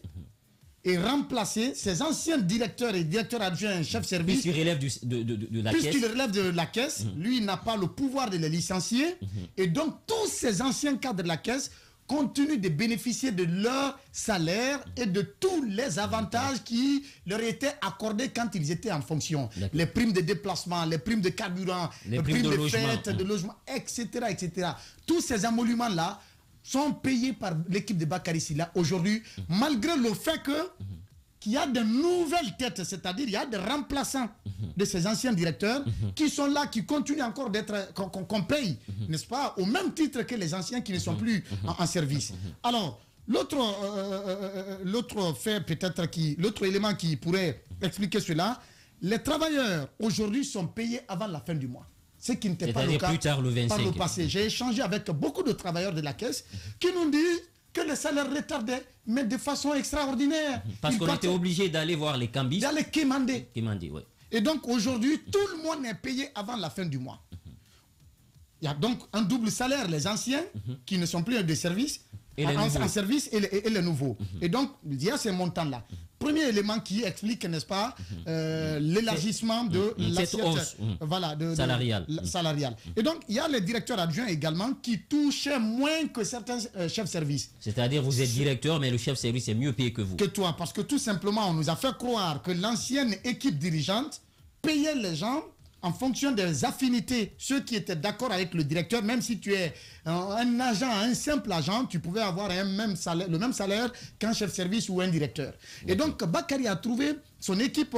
et remplacés, ces anciens directeurs et directeurs adjoints, chefs de service, puisqu'il relève de la caisse. Puisqu'il relève de la caisse, lui n'a pas le pouvoir de les licencier. Et donc, tous ces anciens cadres de la caisse continuent de bénéficier de leur salaire et de tous les avantages qui leur étaient accordés quand ils étaient en fonction. Les primes de déplacement, les primes de carburant, les primes de fête, de logement, etc., etc. Tous ces émoluments-là sont payés par l'équipe de Bakary Sylla aujourd'hui, malgré le fait qu'il y a de nouvelles têtes, c'est-à-dire il y a des remplaçants de ces anciens directeurs qui sont là, qui continuent encore d'être, qu'on paye, n'est-ce pas, au même titre que les anciens qui ne sont plus en service. Alors, l'autre fait peut-être l'autre élément qui pourrait expliquer cela, les travailleurs aujourd'hui sont payés avant la fin du mois. Ce qui n'était pas le cas par le passé. J'ai échangé avec beaucoup de travailleurs de la caisse qui nous disent que les salaires retardaient, mais de façon extraordinaire. Parce qu'on était obligé d'aller voir les cambistes. D'aller quémander. Oui. Et donc aujourd'hui, tout le monde est payé avant la fin du mois. Il y a donc un double salaire, les anciens qui ne sont plus de service, en service et les nouveaux. Et donc, il y a ces montants-là. Premier élément qui explique, n'est-ce pas, l'élargissement de l'assiette salariale. Et donc, il y a les directeurs adjoints également qui touchaient moins que certains chefs de service. C'est-à-dire, vous êtes directeur, mais le chef de service est mieux payé que vous. Que toi, parce que tout simplement, on nous a fait croire que l'ancienne équipe dirigeante payait les gens en fonction des affinités. Ceux qui étaient d'accord avec le directeur, même si tu es un agent, un simple agent, tu pouvais avoir le même salaire qu'un chef de service ou un directeur. Et donc, Bakary a trouvé, son équipe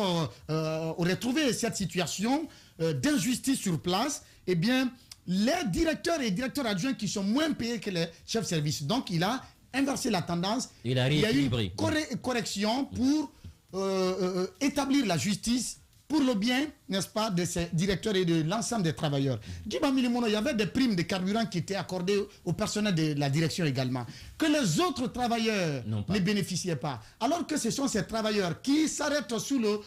aurait trouvé cette situation d'injustice sur place. Eh bien, les directeurs et directeurs adjoints qui sont moins payés que les chefs de service. Donc, il a inversé la tendance. Il a eu une correction pour établir la justice pour le bien, n'est-ce pas, de ces directeurs et de l'ensemble des travailleurs. Djiba Milimono, il y avait des primes de carburant qui étaient accordées au personnel de la direction également, que les autres travailleurs ne bénéficiaient pas. Alors que ce sont ces travailleurs qui s'arrêtent sous le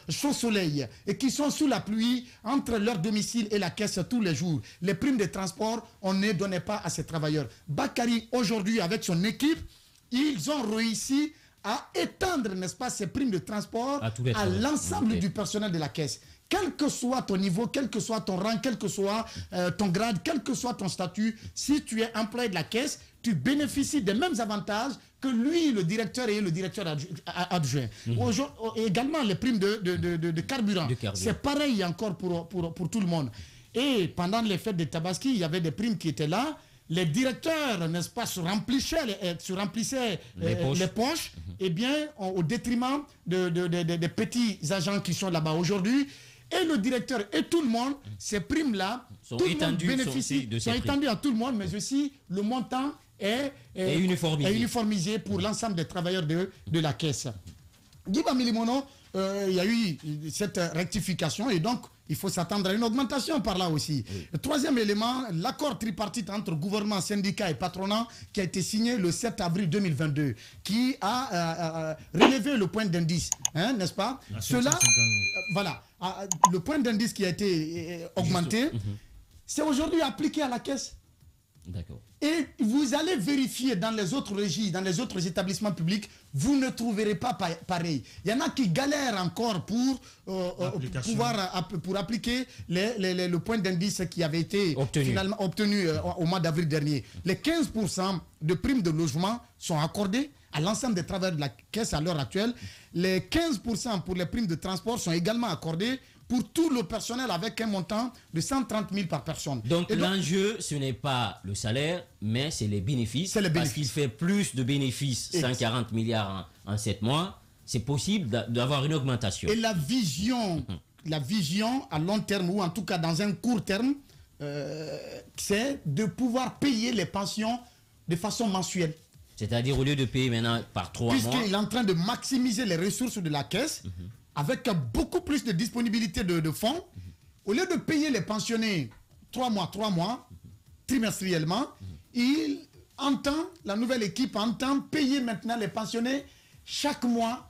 chaud soleil et qui sont sous la pluie entre leur domicile et la caisse tous les jours. Les primes de transport, on ne donnait pas à ces travailleurs. Bakary, aujourd'hui, avec son équipe, ils ont réussi à étendre, n'est-ce pas, ces primes de transport à l'ensemble du personnel de la caisse. Quel que soit ton niveau, quel que soit ton rang, quel que soit ton grade, quel que soit ton statut, si tu es employé de la caisse, tu bénéficies des mêmes avantages que lui, le directeur et le directeur adjoint. Également, les primes de carburant. C'est pareil encore pour tout le monde. Et pendant les fêtes de Tabaski, il y avait des primes qui étaient là. Les directeurs, n'est-ce pas, se remplissaient les poches, eh bien, au détriment des petits agents qui sont là-bas aujourd'hui. Et le directeur et tout le monde, ces primes-là, sont tout le monde bénéficie, sont étendues à tout le monde, mais aussi le montant est uniformisé pour l'ensemble des travailleurs de la caisse. Djiba Milimono, il y a eu cette rectification et donc il faut s'attendre à une augmentation par là aussi. Oui. Le troisième élément, l'accord tripartite entre gouvernement, syndicats et patronat qui a été signé le 7 avril 2022, qui a relevé le point d'indice, n'est-ce pas? Cela, voilà, le point d'indice qui a été augmenté, c'est aujourd'hui appliqué à la caisse. D'accord. Et vous allez vérifier dans les autres régies, dans les autres établissements publics, vous ne trouverez pas pareil. Il y en a qui galèrent encore pour appliquer le point d'indice qui avait été finalement obtenu au mois d'avril dernier. Les 15% de primes de logement sont accordés à l'ensemble des travailleurs de la caisse à l'heure actuelle. Les 15% pour les primes de transport sont également accordés pour tout le personnel avec un montant de 130 000 par personne. Donc l'enjeu, ce n'est pas le salaire, mais c'est les bénéfices. C'est les bénéfices. Parce qu'il fait plus de bénéfices, 140 milliards en 7 mois, c'est possible d'avoir une augmentation. Et la vision à long terme, ou en tout cas dans un court terme, c'est de pouvoir payer les pensions de façon mensuelle. C'est-à-dire au lieu de payer maintenant par 3 mois. Puisqu'il est en train de maximiser les ressources de la caisse, avec beaucoup plus de disponibilité de fonds, au lieu de payer les pensionnés 3 mois, trimestriellement, la nouvelle équipe entend payer maintenant les pensionnés chaque mois,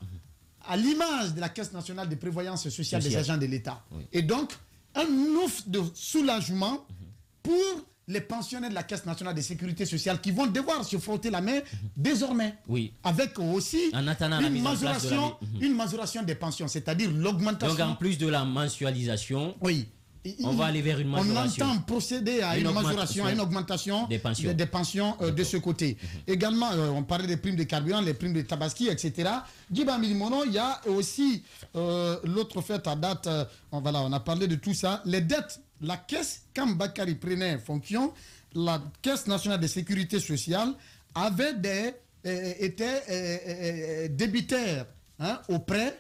à l'image de la Caisse nationale de prévoyance sociale des agents de l'État. Oui. Et donc, un ouf de soulagement pour les pensionnaires de la Caisse nationale de sécurité sociale qui vont devoir se frotter la main désormais. Oui. Avec aussi une majoration des pensions, c'est-à-dire l'augmentation. Donc en plus de la mensualisation, on va aller vers une majoration. On entend procéder à une majoration, à une augmentation des pensions de ce côté. Également, on parlait des primes de carburant, les primes de tabaski, etc. Djiba Milimono, il y a aussi l'autre fait à date, on a parlé de tout ça, les dettes. La caisse, quand Bakary prenait fonction, la Caisse nationale de sécurité sociale était débitaire auprès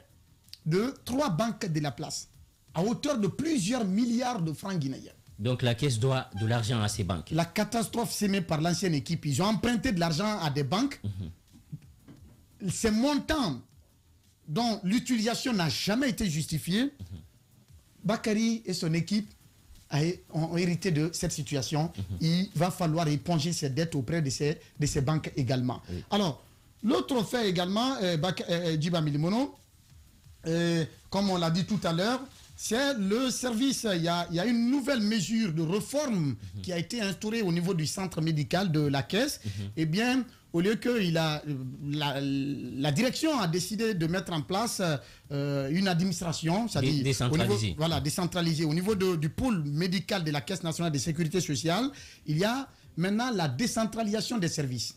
de 3 banques de la place, à hauteur de plusieurs milliards de francs guinéens. Donc la caisse doit de l'argent à ces banques. La catastrophe sémée par l'ancienne équipe, ils ont emprunté de l'argent à des banques. Ces montants dont l'utilisation n'a jamais été justifiée, Bakary et son équipe ont hérité de cette situation. Il va falloir éponger ses dettes auprès de ces banques également. Oui. Alors, l'autre fait également, Djiba Milimono, comme on l'a dit tout à l'heure, c'est le service. Il y a une nouvelle mesure de réforme qui a été instaurée au niveau du centre médical de la caisse. Eh bien, au lieu que la direction a décidé de mettre en place une administration, c'est-à-dire décentralisée. Voilà, décentralisée. Au niveau du pôle médical de la Caisse nationale de sécurité sociale, il y a maintenant la décentralisation des services.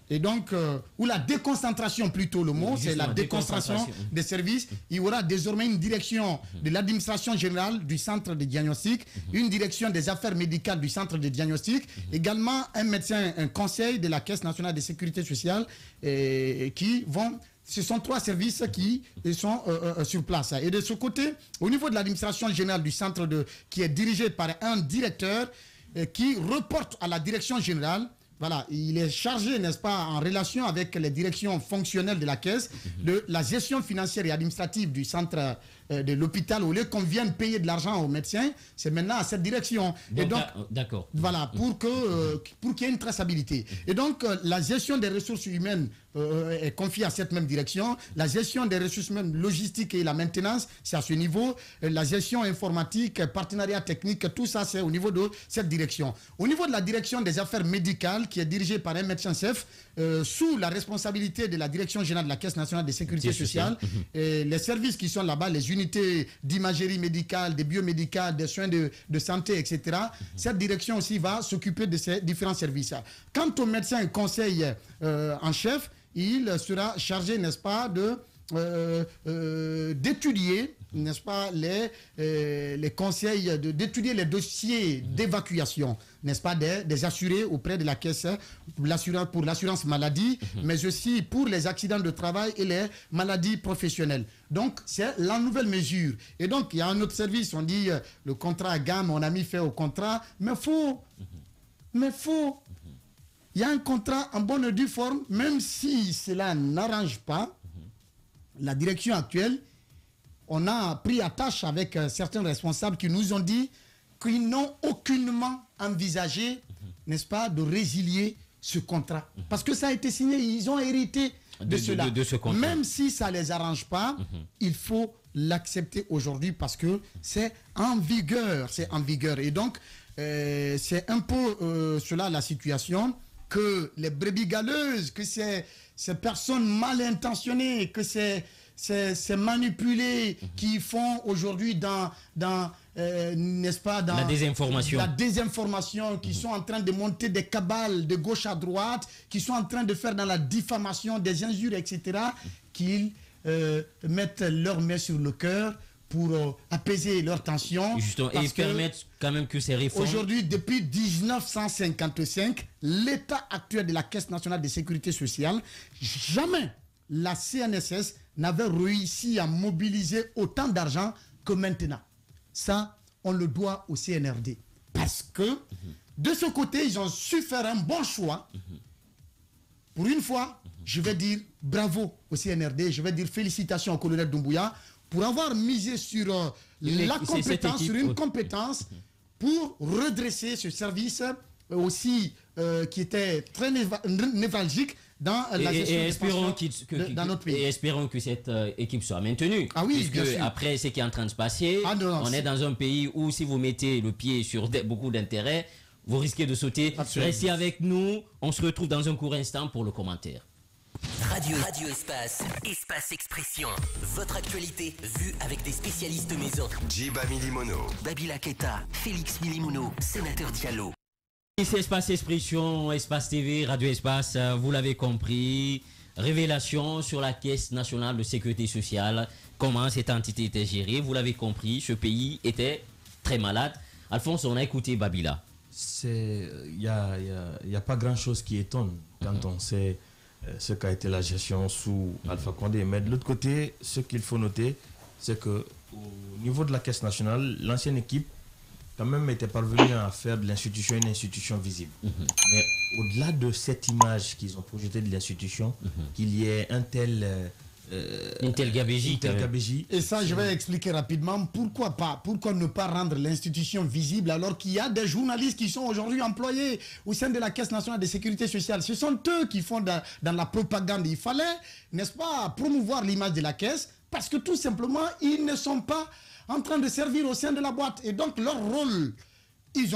Et donc, ou la déconcentration plutôt, le mot, c'est la déconcentration des services. Il y aura désormais une direction de l'administration générale du centre de diagnostic, une direction des affaires médicales du centre de diagnostic, également un médecin, un conseil de la Caisse nationale de sécurité sociale qui vont... Ce sont 3 services qui sont sur place. Et de ce côté, au niveau de l'administration générale du centre qui est dirigé par un directeur qui reporte à la direction générale. Voilà, il est chargé, n'est-ce pas, en relation avec les directions fonctionnelles de la caisse, de la gestion financière et administrative du centre de l'hôpital. Au lieu qu'on vienne payer de l'argent aux médecins, c'est maintenant à cette direction. Donc, d'accord. Voilà, pour qu'il y ait une traçabilité. Et donc, la gestion des ressources humaines est confiée à cette même direction. La gestion des ressources humaines logistiques et la maintenance, c'est à ce niveau. La gestion informatique, partenariat technique, tout ça, c'est au niveau de cette direction. Au niveau de la direction des affaires médicales, qui est dirigée par un médecin-chef, sous la responsabilité de la direction générale de la Caisse nationale de sécurité sociale, les services qui sont là-bas, les unités d'imagerie médicale, des biomédicales, des soins de santé, etc. Cette direction aussi va s'occuper de ces différents services. Quant au médecin conseil en chef, il sera chargé, n'est-ce pas, d'étudier, n'est-ce pas, les conseils, d'étudier les dossiers d'évacuation, n'est-ce pas, des assurés auprès de la caisse pour l'assurance maladie, mais aussi pour les accidents de travail et les maladies professionnelles. Donc, c'est la nouvelle mesure. Et donc, il y a un autre service, on dit le contrat à gamme, mon ami fait au contrat, mais faux. Il y a un contrat en bonne et due forme, même si cela n'arrange pas la direction actuelle. On a pris à tâche avec certains responsables qui nous ont dit qu'ils n'ont aucunement envisagé, n'est-ce pas, de résilier ce contrat. Parce que ça a été signé, ils ont hérité de cela. De ce contrat. Même si ça ne les arrange pas, il faut l'accepter aujourd'hui parce que c'est en vigueur. C'est en vigueur. Et donc, c'est un peu cela la situation, que les brebis galeuses, que ces personnes mal intentionnées, que ces manipulés qui font aujourd'hui n'est-ce pas, dans la désinformation, qui sont en train de monter des cabales de gauche à droite, qui sont en train de faire dans la diffamation, des injures, etc., qu'ils mettent leurs mains sur le cœur pour apaiser leurs tensions. Justement, et permettre quand même que ces réformes... Aujourd'hui, depuis 1955, l'état actuel de la Caisse nationale de sécurité sociale, jamais la CNSS n'avait réussi à mobiliser autant d'argent que maintenant. Ça, on le doit au CNRD. Parce que, de ce côté, ils ont su faire un bon choix. Pour une fois, je vais dire bravo au CNRD, je vais dire félicitations au colonel Doumbouya pour avoir misé sur la compétence, sur une compétence pour redresser ce service aussi qui était très névralgique dans la gestion dans notre pays. Et espérons que cette équipe soit maintenue. Ah oui, bien sûr. Après ce qui est en train de se passer, on est dans un pays où si vous mettez le pied sur beaucoup d'intérêts, vous risquez de sauter. Absolument. Restez avec nous, on se retrouve dans un court instant pour le commentaire. Radio Espace, Espace Expression. Votre actualité vue avec des spécialistes maison. Djiba Milimono, Babila Keita, Félix Milimono, Sénateur Diallo. Ici Espace Expression, Espace TV, Radio Espace, vous l'avez compris, révélation sur la Caisse nationale de sécurité sociale, comment cette entité était gérée, vous l'avez compris, ce pays était très malade. Alphonse, on a écouté Babila. Il n'y a pas grand-chose qui étonne quand on sait ce qu'a été la gestion sous Alpha Condé. Mais de l'autre côté, ce qu'il faut noter, c'est qu'au niveau de la Caisse nationale, l'ancienne équipe quand même était parvenue à faire de l'institution une institution visible. Mais au-delà de cette image qu'ils ont projetée de l'institution, qu'il y ait un tel Gabegie. Et ça, je vais expliquer rapidement. Pourquoi pas? Pourquoi ne pas rendre l'institution visible alors qu'il y a des journalistes qui sont aujourd'hui employés au sein de la Caisse nationale de sécurité sociale? Ce sont eux qui font dans la propagande. Il fallait, n'est-ce pas, promouvoir l'image de la Caisse parce que tout simplement, ils ne sont pas en train de servir au sein de la boîte. Et donc, leur rôle, ils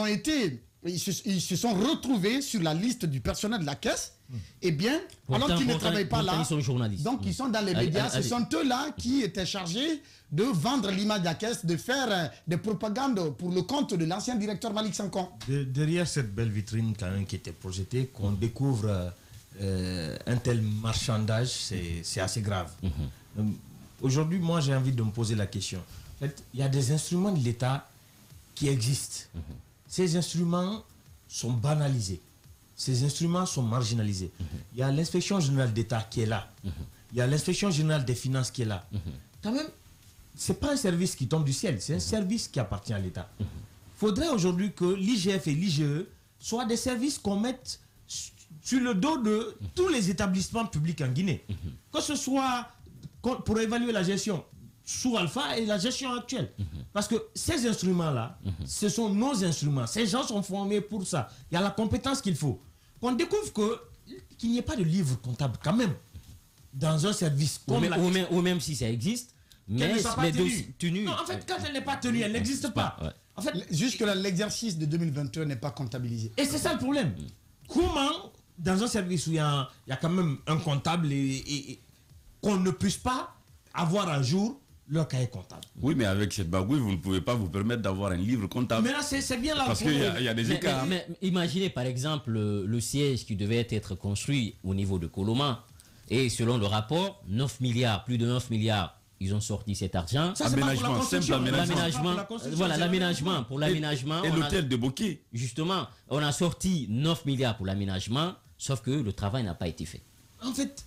se sont retrouvés sur la liste du personnel de la caisse. Eh bien, alors qu'ils ne travaillent pas là, ils sont journalistes. donc ils sont dans les médias. Ce sont eux-là qui étaient chargés de vendre l'image de la caisse, de faire des propagandes pour le compte de l'ancien directeur Malik Sankon. Derrière cette belle vitrine quand même qui était projetée, qu'on découvre un tel marchandage, c'est assez grave. Aujourd'hui, moi, j'ai envie de me poser la question. En fait, il y a des instruments de l'État qui existent. Ces instruments sont banalisés. Ces instruments sont marginalisés. Il y a l'inspection générale d'État qui est là. Il y a l'inspection générale des finances qui est là. Quand même, ce n'est pas un service qui tombe du ciel, c'est un service qui appartient à l'État. Il faudrait aujourd'hui que l'IGF et l'IGE soient des services qu'on mette sur le dos de tous les établissements publics en Guinée. Que ce soit pour évaluer la gestion sous Alpha et la gestion actuelle. Parce que ces instruments-là, ce sont nos instruments. Ces gens sont formés pour ça. Il y a la compétence qu'il faut. Qu'on découvre qu'il n'y ait pas de livre comptable quand même dans un service comme ou même si ça existe, mais les tenues. Non, en fait, quand elle n'est pas tenue, elle n'existe pas. Ouais. En fait, jusque-là, l'exercice de 2021 n'est pas comptabilisé. Et c'est ça le problème. Comment, dans un service où il y a quand même un comptable et qu'on ne puisse pas avoir un jour leur cahier comptable. Oui, mais avec cette bagouille, vous ne pouvez pas vous permettre d'avoir un livre comptable. Mais là, c'est bien là. Parce qu'il y a des écarts. Mais imaginez par exemple le siège qui devait être construit au niveau de Coloma. Et selon le rapport, 9 milliards, plus de 9 milliards, ils ont sorti cet argent. Aménagement, simple aménagement. Voilà, l'aménagement. Pour l'aménagement. Et l'hôtel de Bokeh. Justement, on a sorti 9 milliards pour l'aménagement, sauf que le travail n'a pas été fait. En fait,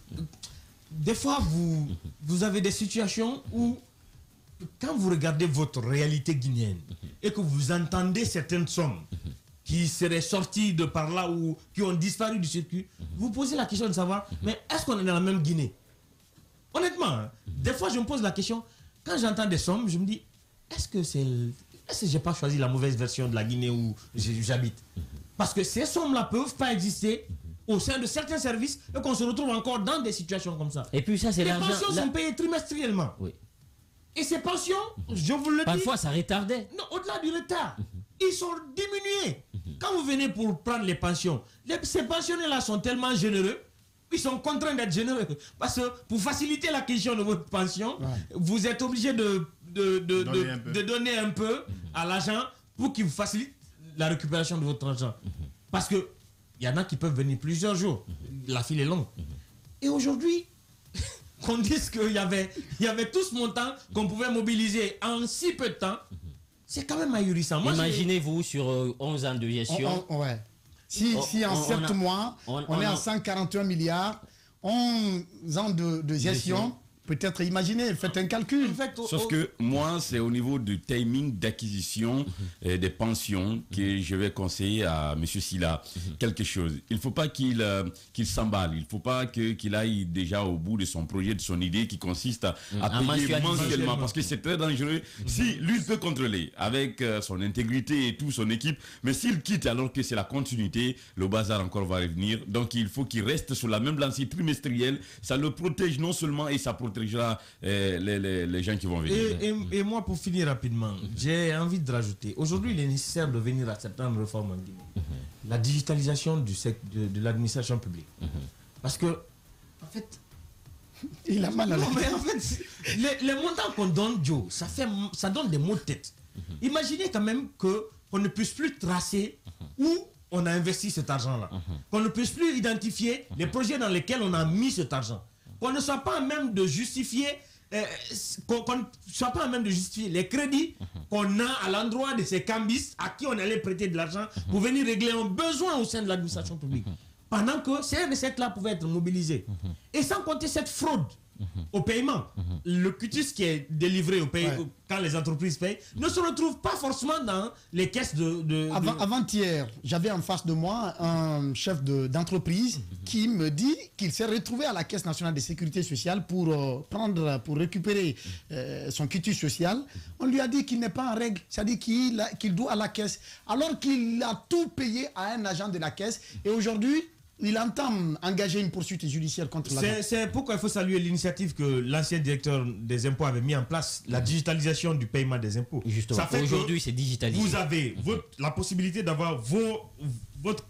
des fois, vous avez des situations où, quand vous regardez votre réalité guinéenne et que vous entendez certaines sommes qui seraient sorties de par là ou qui ont disparu du circuit, vous posez la question de savoir, mais est-ce qu'on est dans la même Guinée? Honnêtement, hein, des fois je me pose la question, quand j'entends des sommes, je me dis, est-ce que j'ai pas choisi la mauvaise version de la Guinée où j'habite? Parce que ces sommes-là peuvent pas exister au sein de certains services et qu'on se retrouve encore dans des situations comme ça. Et puis ça, c'est l'argent. Les pensions sont payées trimestriellement. Oui. Et ces pensions, je vous le dis... Parfois, ça retardait. Non, au-delà du retard, ils sont diminués. Quand vous venez pour prendre les pensions, ces pensionnés-là sont tellement généreux, ils sont contraints d'être généreux. Parce que pour faciliter l'acquisition de votre pension, vous êtes obligé de donner un peu à l'agent pour qu'il vous facilite la récupération de votre argent. Parce qu'il y en a qui peuvent venir plusieurs jours. La file est longue. Et aujourd'hui... qu'on dise qu'il y avait tout ce montant qu'on pouvait mobiliser en si peu de temps, c'est quand même ahurissant. Imaginez-vous sur 11 ans de gestion. Si en 7 mois, on est à 141 milliards, 11 ans de gestion, peut-être imaginez, faites un calcul. Sauf que moi, c'est au niveau du timing d'acquisition des pensions que je vais conseiller à M. Silla quelque chose. Il ne faut pas qu'il s'emballe, il ne faut pas qu'il aille déjà au bout de son projet, de son idée qui consiste à payer mensuellement, parce que c'est très dangereux. Si lui peut contrôler avec son intégrité et toute son équipe, mais s'il quitte alors que c'est la continuité, le bazar encore va revenir. Donc il faut qu'il reste sur la même lancée trimestrielle. Ça le protège non seulement et ça protégera les gens qui vont venir. Et moi, pour finir rapidement, j'ai envie de rajouter, aujourd'hui il est nécessaire de venir à certaines réformes en Guinée. La digitalisation de l'administration publique. Parce que, en fait... Il a mal à la tête. En fait, les montants qu'on donne, Joe, ça donne des maux de tête. Imaginez quand même qu'on ne puisse plus tracer où on a investi cet argent-là. Qu'on ne puisse plus identifier les projets dans lesquels on a mis cet argent. Qu'on ne soit pas à même de justifier les crédits qu'on a à l'endroit de ces cambistes à qui on allait prêter de l'argent pour venir régler un besoin au sein de l'administration publique. Pendant que ces recettes-là pouvaient être mobilisées. Et sans compter cette fraude au paiement. Le cutus qui est délivré au pays quand les entreprises payent ne se retrouve pas forcément dans les caisses Avant-hier, j'avais en face de moi un chef d'entreprise qui me dit qu'il s'est retrouvé à la Caisse nationale de sécurité sociale pour récupérer son cutus social. On lui a dit qu'il n'est pas en règle, c'est-à-dire qu'il doit à la caisse, alors qu'il a tout payé à un agent de la caisse. Et aujourd'hui, il entame engager une poursuite judiciaire contre l'agent. C'est pourquoi il faut saluer l'initiative que l'ancien directeur des impôts avait mis en place, la digitalisation du paiement des impôts. Justement, ça fait aujourd'hui c'est digitalisé. Vous avez la possibilité d'avoir votre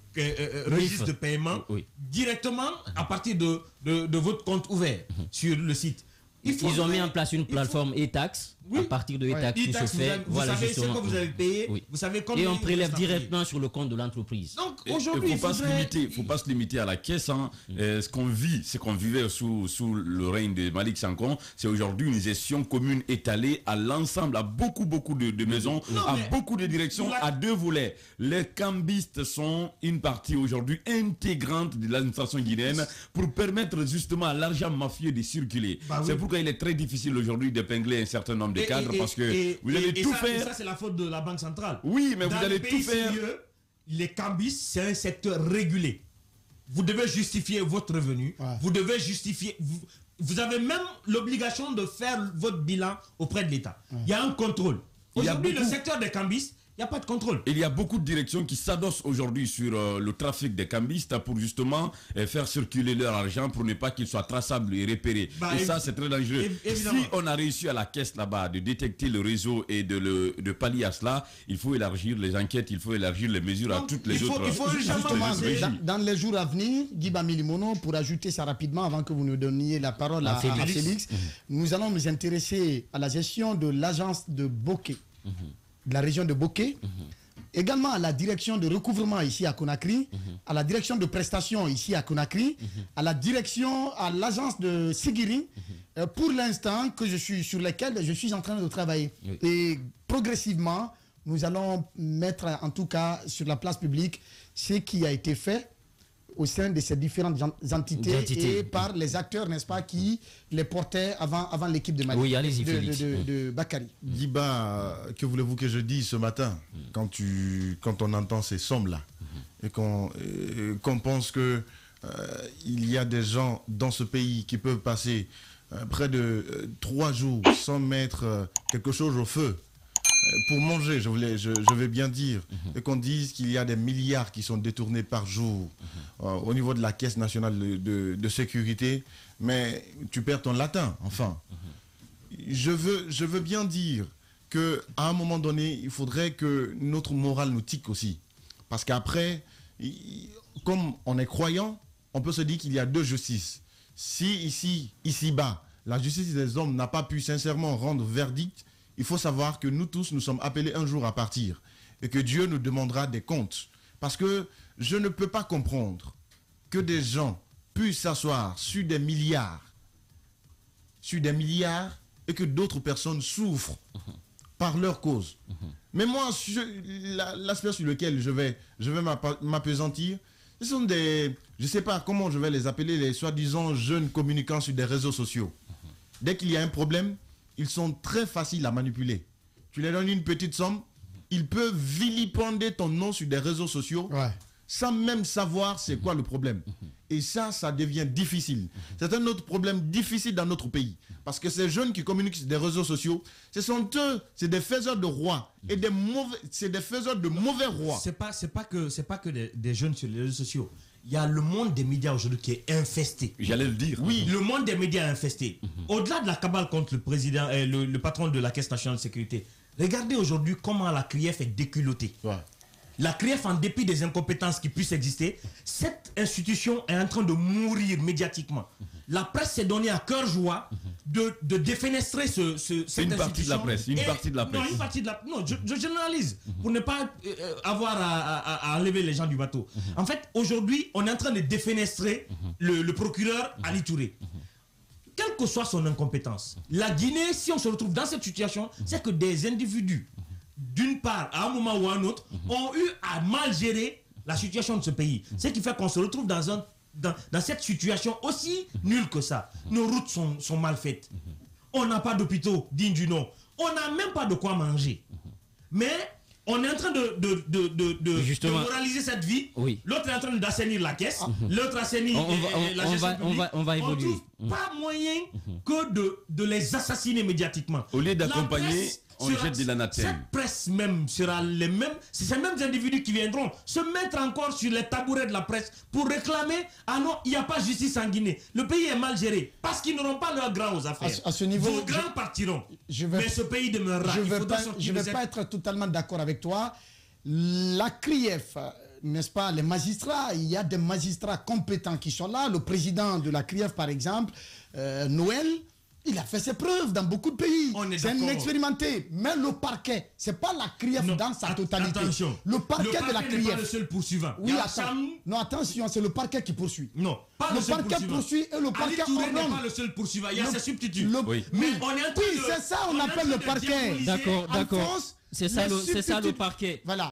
registre de paiement directement à partir de votre compte ouvert sur le site. Ils ont mis en place une plateforme e-tax. À partir de e-tax, tout se fait. Vous savez ce que vous avez payé. Vous savez combien et on prélève directement sur le compte de l'entreprise. Donc aujourd'hui, il ne faut pas se limiter à la caisse. Hein. Ce qu'on vit, ce qu'on vivait sous le règne de Malick Sankoh, c'est aujourd'hui une gestion commune étalée à l'ensemble, à beaucoup de maisons, à beaucoup de directions, à 2 volets. Les cambistes sont une partie aujourd'hui intégrante de l'administration guinéenne pour permettre justement à l'argent mafieux de circuler. C'est pourquoi il est très difficile aujourd'hui d'épingler un certain nombre de cadres parce que vous allez tout faire. Et ça, c'est la faute de la Banque centrale. Oui, mais vous allez tout faire. Sérieux, les cambistes, c'est un secteur régulé. Vous devez justifier votre revenu. Vous devez justifier. Vous avez même l'obligation de faire votre bilan auprès de l'État. Il y a un contrôle. Aujourd'hui, le secteur des cambistes, il n'y a pas de contrôle. Il y a beaucoup de directions qui s'adossent aujourd'hui sur le trafic des cambistes pour justement faire circuler leur argent pour ne pas qu'il soit traçable et repéré. Et ça, c'est très dangereux. Si on a réussi à la caisse là-bas de détecter le réseau et de pallier à cela, il faut élargir les enquêtes, il faut élargir les mesures à toutes les autres. Dans les jours à venir, Guy Bamilimono, pour ajouter ça rapidement avant que vous nous donniez la parole à Félix, nous allons nous intéresser à la gestion de l'agence de Bokeh. De la région de Bokeh, également à la direction de recouvrement ici à Conakry, à la direction de prestations ici à Conakry, à la direction, à l'agence de Sigiri, pour l'instant sur lesquelles je suis en train de travailler. Et progressivement, nous allons mettre en tout cas sur la place publique ce qui a été fait au sein de ces différentes entités et par les acteurs, n'est-ce pas, qui les portaient avant l'équipe de Mali. Oui, allez-y, de Bakary. Diba, que voulez-vous que je dise ce matin quand on entend ces sommes-là et qu'on pense que il y a des gens dans ce pays qui peuvent passer près de 3 jours sans mettre quelque chose au feu pour manger, je vais bien dire, et qu'on dise qu'il y a des milliards qui sont détournés par jour au niveau de la Caisse nationale de sécurité, mais tu perds ton latin, enfin. Je veux bien dire qu'à un moment donné, il faudrait que notre morale nous tique aussi. Parce qu'après, comme on est croyant, on peut se dire qu'il y a 2 justices. Si ici-bas, la justice des hommes n'a pas pu sincèrement rendre verdict, il faut savoir que nous tous, nous sommes appelés un jour à partir et que Dieu nous demandera des comptes. Parce que je ne peux pas comprendre que des gens puissent s'asseoir sur des milliards et que d'autres personnes souffrent par leur cause. Mais moi, l'aspect sur lequel je vais m'appesantir, ce sont des, je ne sais pas comment je vais les appeler, les soi-disant jeunes communicants sur des réseaux sociaux. Dès qu'il y a un problème, ils sont très faciles à manipuler. Tu leur donnes une petite somme, ils peuvent vilipender ton nom sur des réseaux sociaux sans même savoir c'est quoi le problème. Et ça devient difficile. C'est un autre problème difficile dans notre pays. Parce que ces jeunes qui communiquent sur des réseaux sociaux, ce sont eux, c'est des faiseurs de rois. Et c'est des faiseurs de mauvais rois. C'est pas que des jeunes sur les réseaux sociaux. Il y a le monde des médias aujourd'hui qui est infesté. J'allais le dire. Oui, le monde des médias est infesté. Au-delà de la cabale contre le président et le patron de la Caisse nationale de sécurité, regardez aujourd'hui comment la CRIEF est déculottée. La CRIEF, en dépit des incompétences qui puissent exister, cette institution est en train de mourir médiatiquement. La presse s'est donnée à cœur joie de défenestrer cette une partie de la presse. Une partie de la presse. Non, une partie de la non, je généralise pour ne pas avoir à enlever les gens du bateau. En fait, aujourd'hui, on est en train de défenestrer le procureur Ali Touré. Quelle que soit son incompétence, la Guinée, si on se retrouve dans cette situation, c'est que des individus, d'une part, à un moment ou à un autre, ont eu à mal gérer la situation de ce pays. Ce qui fait qu'on se retrouve dans cette situation aussi nulle que ça. Nos routes sont mal faites. On n'a pas d'hôpitaux dignes du nom. On n'a même pas de quoi manger. Mais on est en train de moraliser cette vie. L'autre est en train d'assainir la caisse. L'autre assainit la gestion publique. On va évoluer. On ne trouve pas moyen que de les assassiner médiatiquement. Au lieu d'accompagner, on jette de l'anathème. Cette presse même sera les mêmes, c'est ces mêmes individus qui viendront se mettre encore sur les tabourets de la presse pour réclamer, ah non, il n'y a pas justice en Guinée. Le pays est mal géré parce qu'ils n'auront pas leurs grands aux affaires. À ce niveau, vos grands partiront, mais ce pays demeurera. Je ne vais pas être totalement d'accord avec toi. La CRIEF, n'est-ce pas, les magistrats, il y a des magistrats compétents qui sont là. Le président de la CRIEF, par exemple, Noël, il a fait ses preuves dans beaucoup de pays. C'est un expérimenté. Mais le parquet, ce n'est pas la CRIEF dans sa totalité. Attention. Le parquet de la CRIEF. Pas le seul poursuivant. Oui, non, attention, c'est le parquet qui poursuit. Non, pas le seul parquet poursuit et le parquet ordonne. n'est pas le seul poursuivant. Il y a ses substituts. Oui. Mais on est en train c'est ça, on appelle le parquet. D'accord. C'est ça le parquet. Voilà.